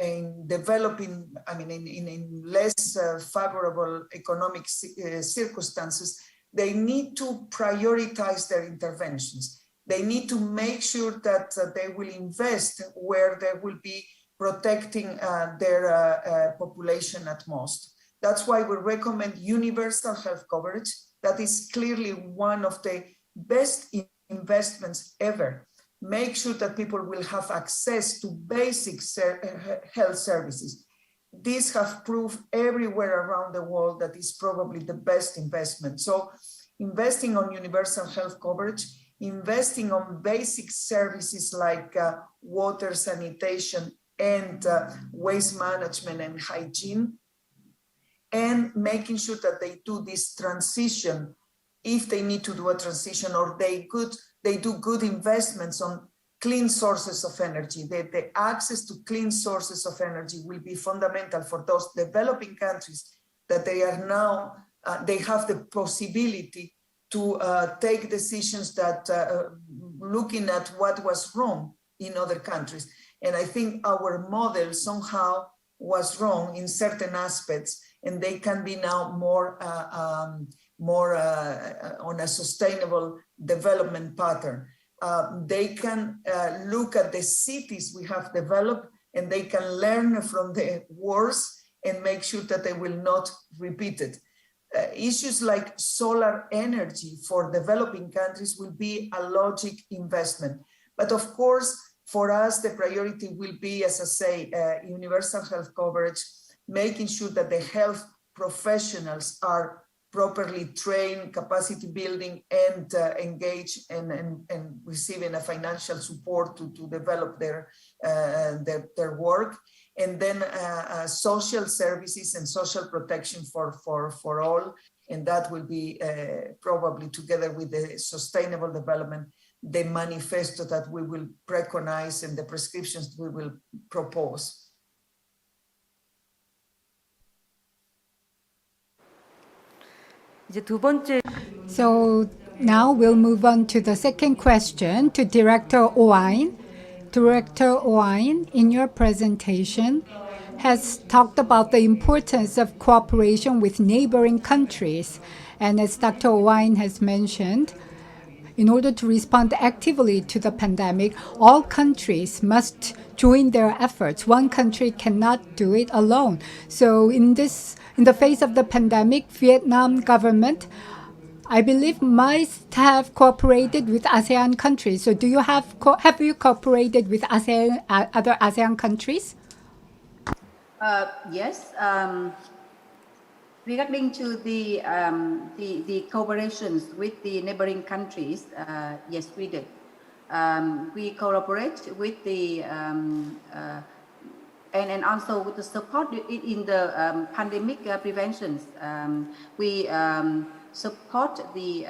in developing, in less favorable economic circumstances, they need to prioritize their interventions. They need to make sure that they will invest where they will be protecting their population at most. That's why we recommend universal health coverage. That is clearly one of the best investments ever. Make sure that people will have access to basic health services. These have proved everywhere around the world that is probably the best investment. So investing on universal health coverage, investing on basic services like water, sanitation, and waste management and hygiene, and making sure that they do this transition if they need to do a transition, or they do good investments on clean sources of energy. The access to clean sources of energy will be fundamental for those developing countries that they are now, they have the possibility to take decisions that looking at what was wrong in other countries. And I think our model somehow was wrong in certain aspects, and they can be now more more on a sustainable development pattern. They can look at the cities we have developed, and they can learn from the wars and make sure that they will not repeat it. Issues like solar energy for developing countries will be a logic investment. But of course, for us, the priority will be, as I say, universal health coverage, making sure that the health professionals are properly trained, capacity building, and engaged and receiving a financial support to develop their work. And then social services and social protection for all. And that will be probably together with the sustainable development, the manifesto that we will preconize and the prescriptions we will propose. 이제 두 번째 So now we'll move on to the second question to Director Owain. Director Owain, in your presentation, has talked about the importance of cooperation with neighboring countries. And as Dr. Owain has mentioned, in order to respond actively to the pandemic, all countries must join their efforts. One country cannot do it alone. So in the face of the pandemic, Vietnam government, I believe, must have cooperated with ASEAN countries. So do you have you cooperated with ASEAN, other ASEAN countries? Yes. Regarding to the cooperations with the neighboring countries, yes, we did. We cooperate with the and also with the support in the pandemic preventions. We support the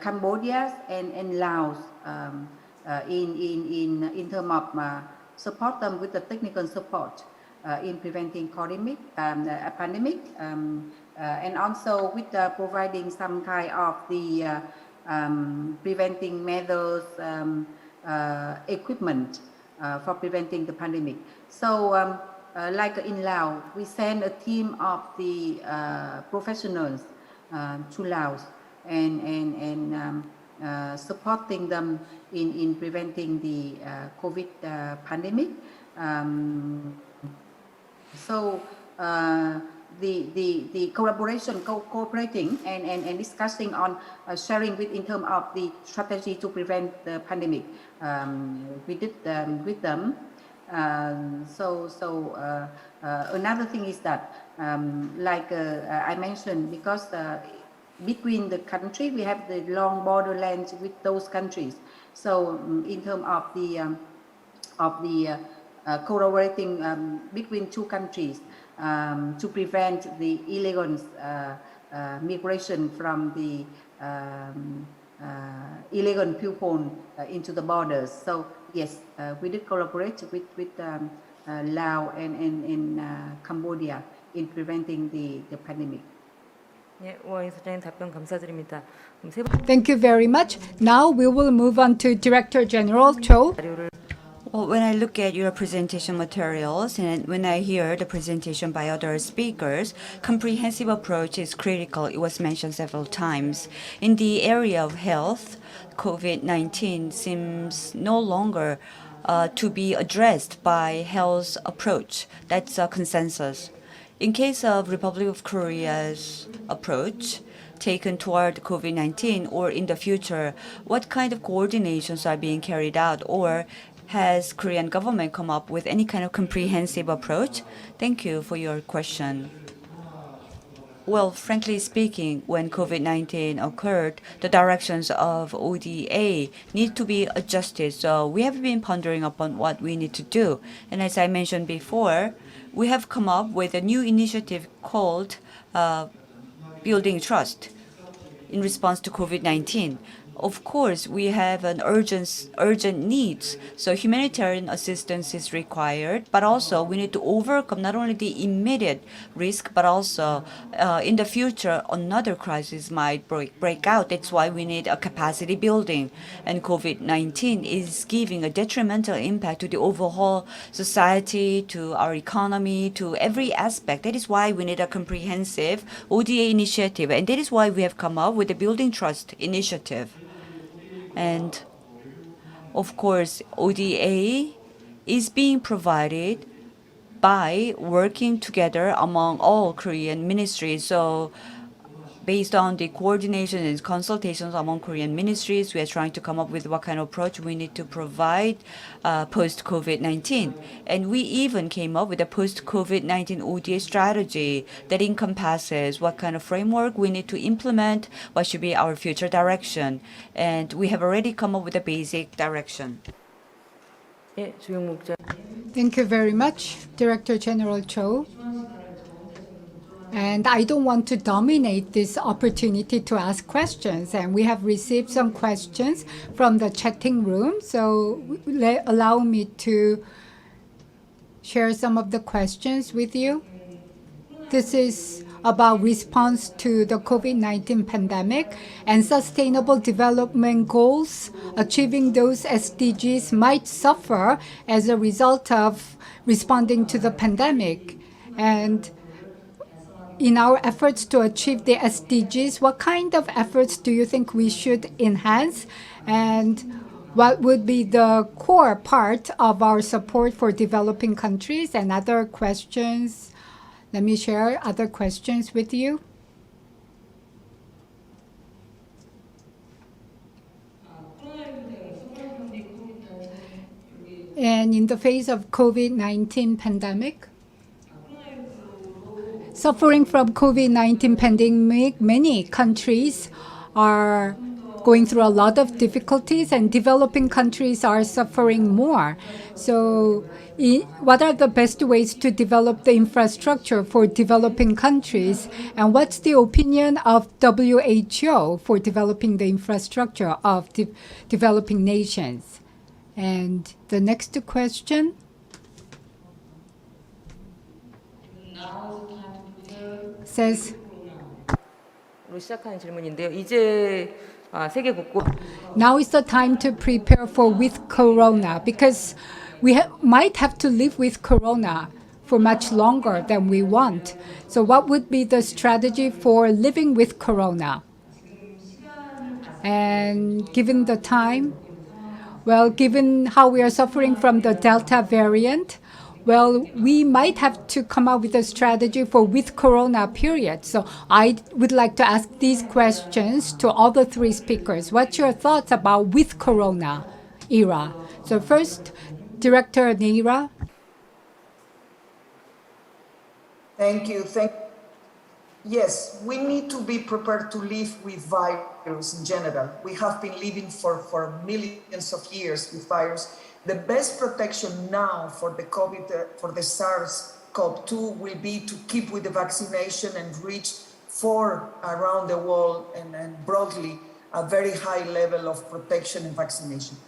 Cambodia and Laos in terms of support them with the technical support in preventing pandemic, and also with providing some kind of the preventing measures, equipment for preventing the pandemic. So like in Laos, we send a team of the professionals to Laos and supporting them in preventing the COVID pandemic. So the cooperating and discussing on sharing in terms of the strategy to prevent the pandemic, we did with them. Another thing is that, like I mentioned, because between the country we have the long borderlands with those countries. So in terms of the collaborating between two countries to prevent the illegal migration from the illegal people into the borders. So yes, we did collaborate with Laos and Cambodia in preventing the pandemic. 예, 오하인 소장님 답변 감사드립니다. 그럼 세 Thank you very much. Now we will move on to Director General Cho. 자료를 Well, when I look at your presentation materials and when I hear the presentation by other speakers, comprehensive approach is critical. It was mentioned several times. In the area of health, COVID-19 seems no longer to be addressed by health approach. That's a consensus. In case of Republic of Korea's approach taken toward COVID-19 or in the future, what kind of coordinations are being carried out, or has Korean government come up with any kind of comprehensive approach? Thank you for your question. Well, frankly speaking, when COVID-19 occurred, the directions of ODA need to be adjusted. So we have been pondering upon what we need to do. And as I mentioned before, we have come up with a new initiative called Building Trust in response to COVID-19. of course, we have an urgent needs. So humanitarian assistance is required, but also we need to overcome not only the immediate risk, but also in the future another crisis might break out. That's why we need a capacity building. And COVID-19 is giving a detrimental impact to the overall society, to our economy, to every aspect. That is why we need a comprehensive ODA initiative, and that is why we have come up with the Building Trust initiative. And of course, ODA is being provided by working together among all Korean ministries. So based on the coordination and consultations among Korean ministries, we are trying to come up with what kind of approach we need to provide post-COVID-19. And we even came up with a post-COVID-19 ODA strategy that encompasses what kind of framework we need to implement, what should be our future direction. And we have already come up with a basic direction. 예, 주영목자. Thank you very much, Director General Cho. And I don't want to dominate this opportunity to ask questions. And we have received some questions from the chatting room. So allow me to share some of the questions with you. This is about response to the COVID-19 pandemic and sustainable development goals. Achieving those SDGs might suffer as a result of responding to the pandemic. And in our efforts to achieve the SDGs, what kind of efforts do you think we should enhance? And what would be the core part of our support for developing countries? And other questions. Let me share other questions with you. And in the face of COVID-19 pandemic, suffering from COVID-19 pandemic, many countries are going through a lot of difficulties, and developing countries are suffering more. So what are the best ways to develop the infrastructure for developing countries? And what's the opinion of WHO for developing the infrastructure of developing nations? And the next question. Says, 로 시작하는 질문인데요. 이제 세계 곳곳 now is the time to prepare for with corona, because we might have to live with corona for much longer than we want. So what would be the strategy for living with corona? And given the time, well, given how we are suffering from the Delta variant, well, we might have to come up with a strategy for with corona period. So I would like to ask these questions to all the three speakers. What's your thoughts about with corona era? So first, Director Nera. Thank you. Yes, we need to be prepared to live with virus in general. We have been living for millions of years with virus. The best protection now for the COVID, for the SARS-CoV-2 will be to keep with the vaccination and reach for around the world and broadly a very high level of protection and vaccination.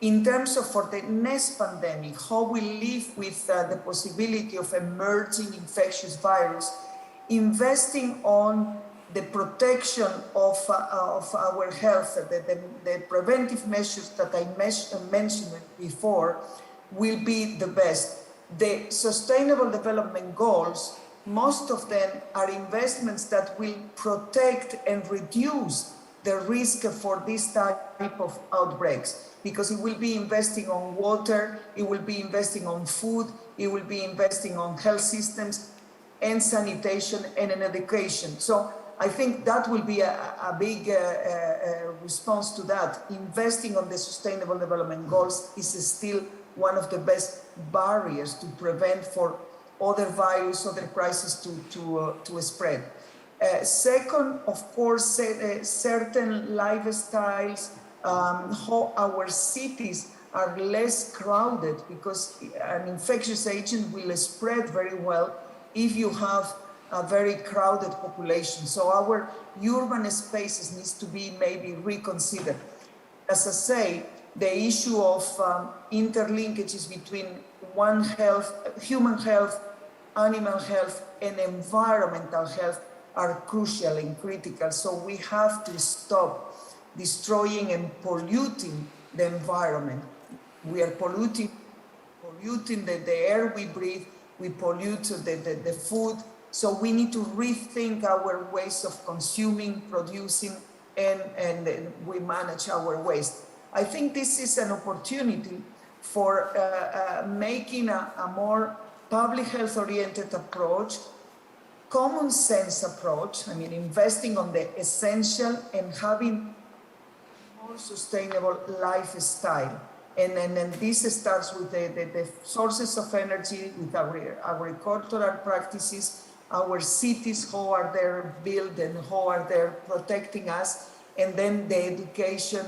In terms of for the next pandemic, how we live with the possibility of emerging infectious virus, investing on the protection of our health, the preventive measures that I mentioned before will be the best. The Sustainable Development Goals, most of them are investments that will protect and reduce the risk for this type of outbreaks, because it will be investing on water, it will be investing on food, it will be investing on health systems and sanitation and in education. So I think that will be a big response to that. Investing on the Sustainable Development Goals is still one of the best barriers to prevent for other viruses, other crises to spread. Second, of course, certain lifestyles, how our cities are less crowded, because an infectious agent will spread very well if you have a very crowded population. So our urban spaces needs to be maybe reconsidered. As I say, the issue of interlinkages between human health, animal health, and environmental health are crucial and critical. So we have to stop destroying and polluting the environment. We are polluting the air we breathe, we pollute the food. So we need to rethink our ways of consuming, producing, and we manage our waste. I think this is an opportunity for making a more public health oriented approach, common sense approach, I mean, investing on the essential and having more sustainable lifestyle. And this starts with the sources of energy, with our agricultural practices, our cities, how are they built and how are they protecting us, and then the education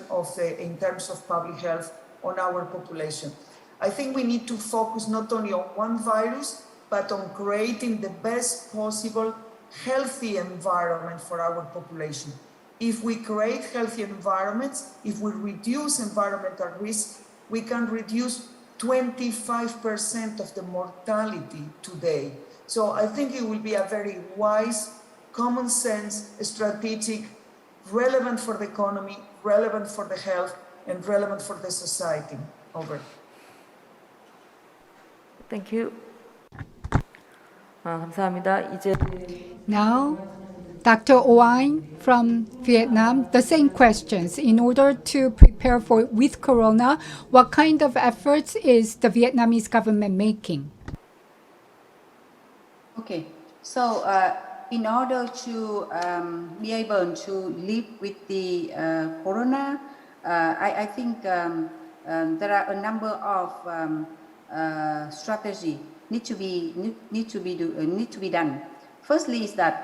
in terms of public health on our population. I think we need to focus not only on one virus, but on creating the best possible healthy environment for our population. If we create healthy environments, if we reduce environmental risk, we can reduce 25% of the mortality today. So I think it will be a very wise, common sense, strategic, relevant for the economy, relevant for the health, and relevant for the society. Over. Thank you. 감사합니다. 이제 Now, Dr. Oanh from Vietnam, the same questions. In order to prepare with Corona, what kind of efforts is the Vietnamese government making? Okay, so in order to be able to live with the corona, I think there are a number of strategy need to be done. Firstly, is that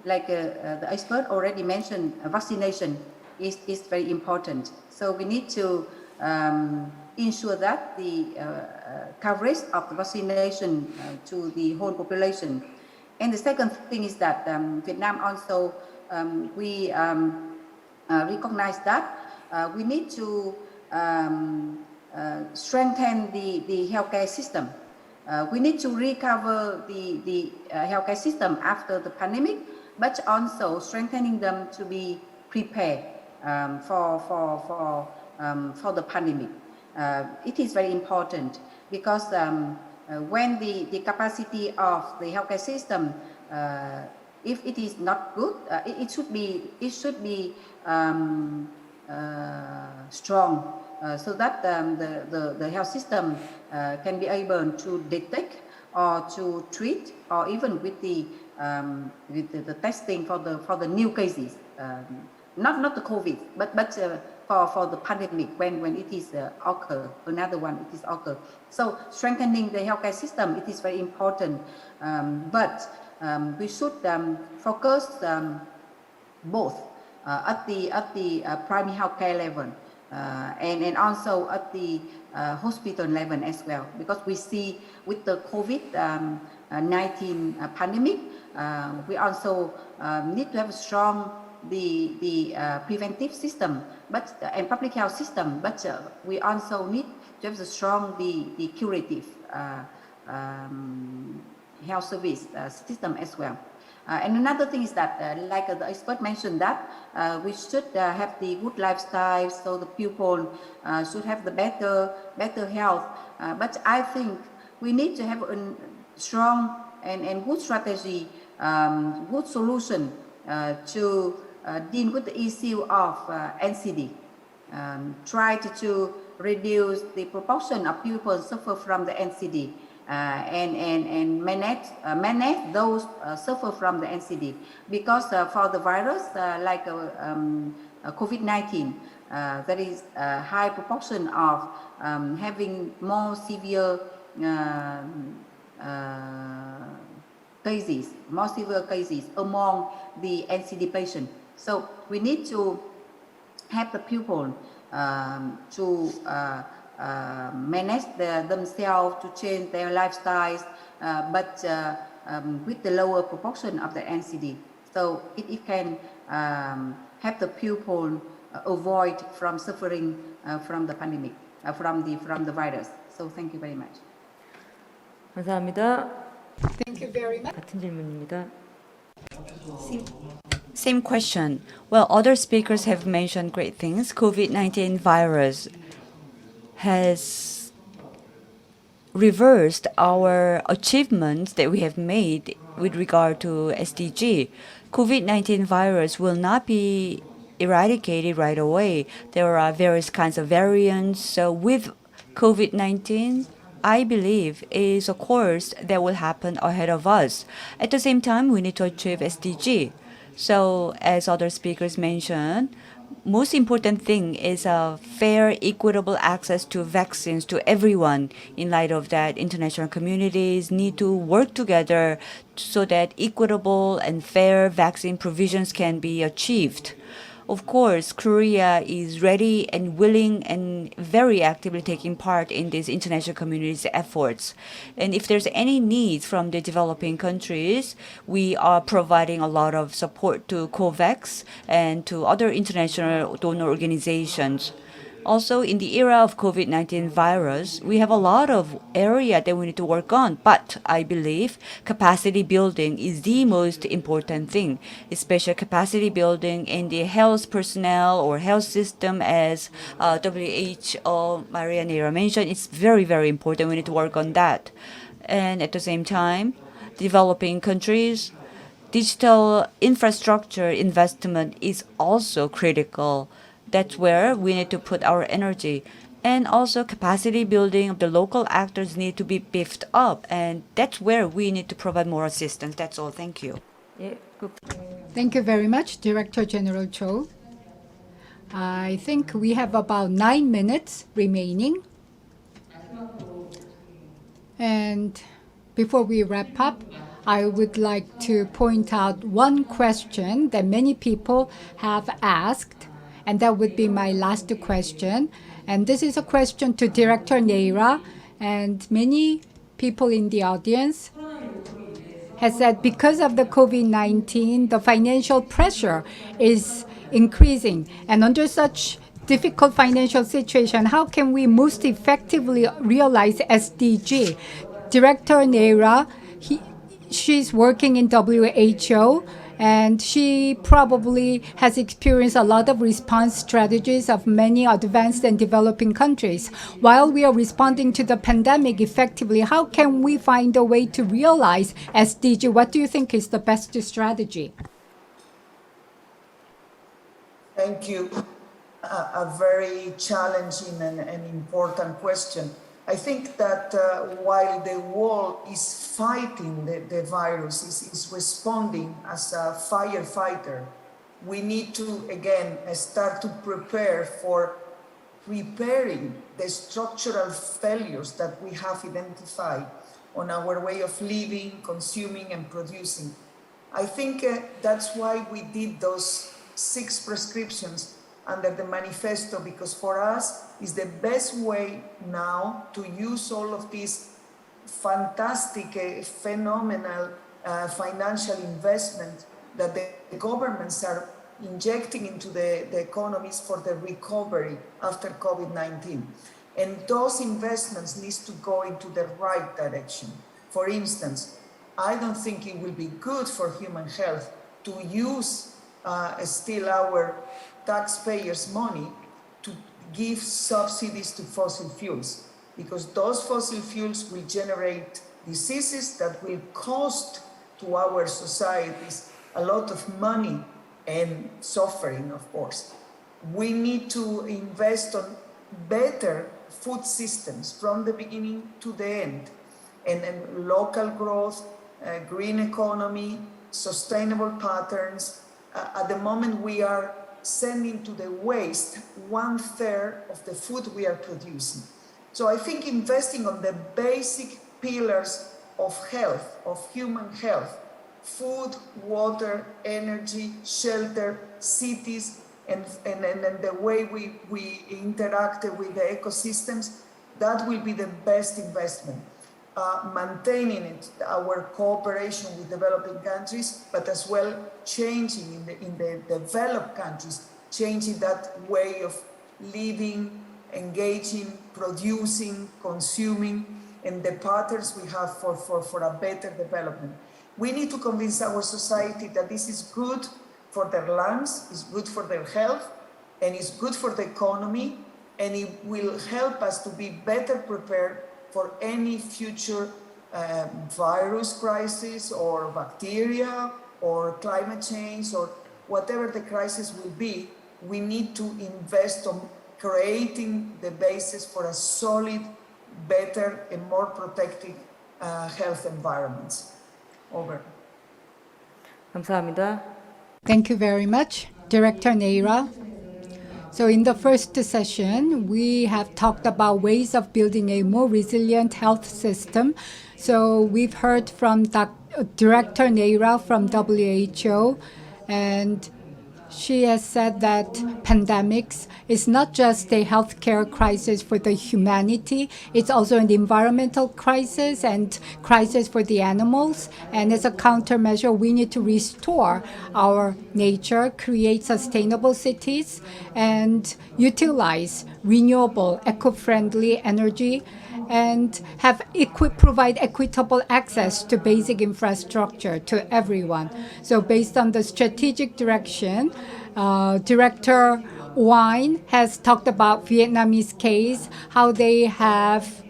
like the expert already mentioned, vaccination is very important. So we need to ensure that the coverage of the vaccination to the whole population. And the second thing is that Vietnam also, we recognize that we need to strengthen the healthcare system. We need to recover the healthcare system after the pandemic, but also strengthening them to be prepared for the pandemic. It is very important because when the capacity of the healthcare system, if it is not good, it should be strong, so that the health system can be able to detect or to treat, or even with the testing for the new cases, not the COVID, but for the pandemic when it is occur, another one it is occur. So strengthening the healthcare system, it is very important, but we should focus both at the primary healthcare level and also at the hospital level as well, because we see with the COVID-19 pandemic, we also need to have a strong the preventive system, and public health system, but we also need to have a strong the curative health service system as well. And another thing is that, like the expert mentioned, that we should have the good lifestyle, so the people should have the better health. But I think we need to have a strong and good strategy, good solution to deal with the issue of NCD. Try to reduce the proportion of people suffer from the NCD. And manage those suffer from the NCD, because for the virus like COVID-19, there is a high proportion of having more severe cases among the NCD patients. So we need to have the people to manage themselves, to change their lifestyles, but with the lower proportion of the NCD. So it can help the pupil avoid from suffering from the pandemic, from the virus. So thank you very much. 감사합니다. Thank you very much. 같은 질문입니다. Same question. Well, other speakers have mentioned great things. COVID-19 virus has reversed our achievements that we have made with regard to SDG. COVID-19 virus will not be eradicated right away. There are various kinds of variants. So with COVID-19, I believe is a course that will happen ahead of us. At the same time, we need to achieve SDG. So as other speakers mentioned, most important thing is a fair, equitable access to vaccines to everyone. In light of that, international communities need to work together so that equitable and fair vaccine provisions can be achieved. Of course, Korea is ready and willing and very actively taking part in this international community's efforts. And if there's any needs from the developing countries, we are providing a lot of support to COVAX and to other international donor organizations. Also, in the era of COVID-19 virus, we have a lot of area that we need to work on. But I believe capacity building is the most important thing, especially capacity building in the health personnel or health system, as WHO Maria Nera mentioned. It's very, very important. We need to work on that. And at the same time, developing countries, digital infrastructure investment is also critical. That's where we need to put our energy. And also capacity building of the local actors need to be beefed up. And that's where we need to provide more assistance. That's all. Thank you. 예, Thank you very much, Director General Cho. I think we have about 9 minutes remaining. And before we wrap up, I would like to point out one question that many people have asked, and that would be my last question. And this is a question to Director Nera, and many people in the audience has said because of the COVID-19, the financial pressure is increasing. And under such difficult financial situation, how can we most effectively realize SDG? Director Nera, she's working in WHO, and she probably has experienced a lot of response strategies of many advanced and developing countries. While we are responding to the pandemic effectively, how can we find a way to realize SDG? What do you think is the best strategy? Thank you. A very challenging and important question. I think that while the world is fighting the virus, is responding as a firefighter, we need to, again, start to prepare for repairing the structural failures that we have identified on our way of living, consuming, and producing. I think that's why we did those 6 prescriptions under the manifesto, because for us is the best way now to use all of these fantastic, phenomenal financial investment that the governments are injecting into the economies for the recovery after COVID-19. And those investments need to go into the right direction. For instance, I don't think it will be good for human health to use still our taxpayers' money to give subsidies to fossil fuels, because those fossil fuels will generate diseases that will cost to our societies a lot of money and suffering, of course. We need to invest on better food systems from the beginning to the end, and local growth, green economy, sustainable patterns. At the moment, we are sending to the waste 1/3 of the food we are producing. So I think investing on the basic pillars of health, of human health, food, water, energy, shelter, cities, and the way we interact with the ecosystems, that will be the best investment. maintaining our cooperation with developing countries, but as well changing in the developed countries, changing that way of living, engaging, producing, consuming, and the patterns we have for a better development. We need to convince our society that this is good for their lungs, it's good for their health, and it's good for the economy, and it will help us to be better prepared for any future virus crisis or bacteria or climate change or whatever the crisis will be. We need to invest on creating the basis for a solid, better and more protected health environments. Over. 감사합니다. Thank you very much, Director Nera. So in the first session, we have talked about ways of building a more resilient health system. So we've heard from Director Nera from WHO, and she has said that pandemics is not just a healthcare crisis for the humanity, it's also an environmental crisis and crisis for the animals. And as a countermeasure, we need to restore our nature, create sustainable cities, and utilize renewable, eco-friendly energy, and provide equitable access to basic infrastructure to everyone. So based on the strategic direction, Director Wine has talked about Vietnamese case, how they have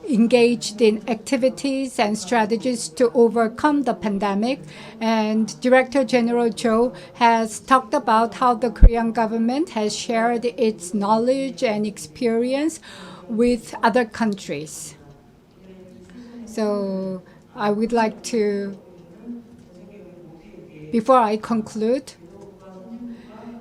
engaged in activities and strategies to overcome the pandemic. And Director General Cho has talked about how the Korean government has shared its knowledge and experience with other countries. So I would like to, before I conclude,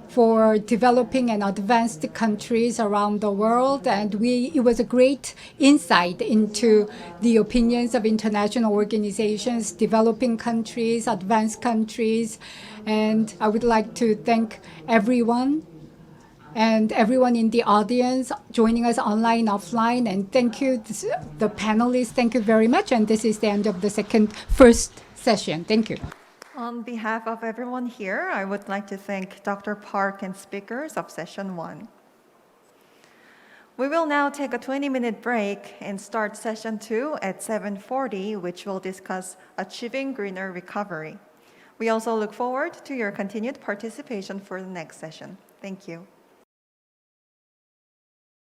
for developing and advanced countries around the world, and it was a great insight into the opinions of international organizations, developing countries, advanced countries, and I would like to thank everyone and everyone in the audience joining us online, offline, and thank you, the panelists. Thank you very much, and this is the end of the first session. Thank you. On behalf of everyone here, I would like to thank Dr. Park and speakers of session 1. We will now take a 20-minute break and start session 2 at 7:40, which will discuss achieving greener recovery. We also look forward to your continued participation for the next session. Thank you.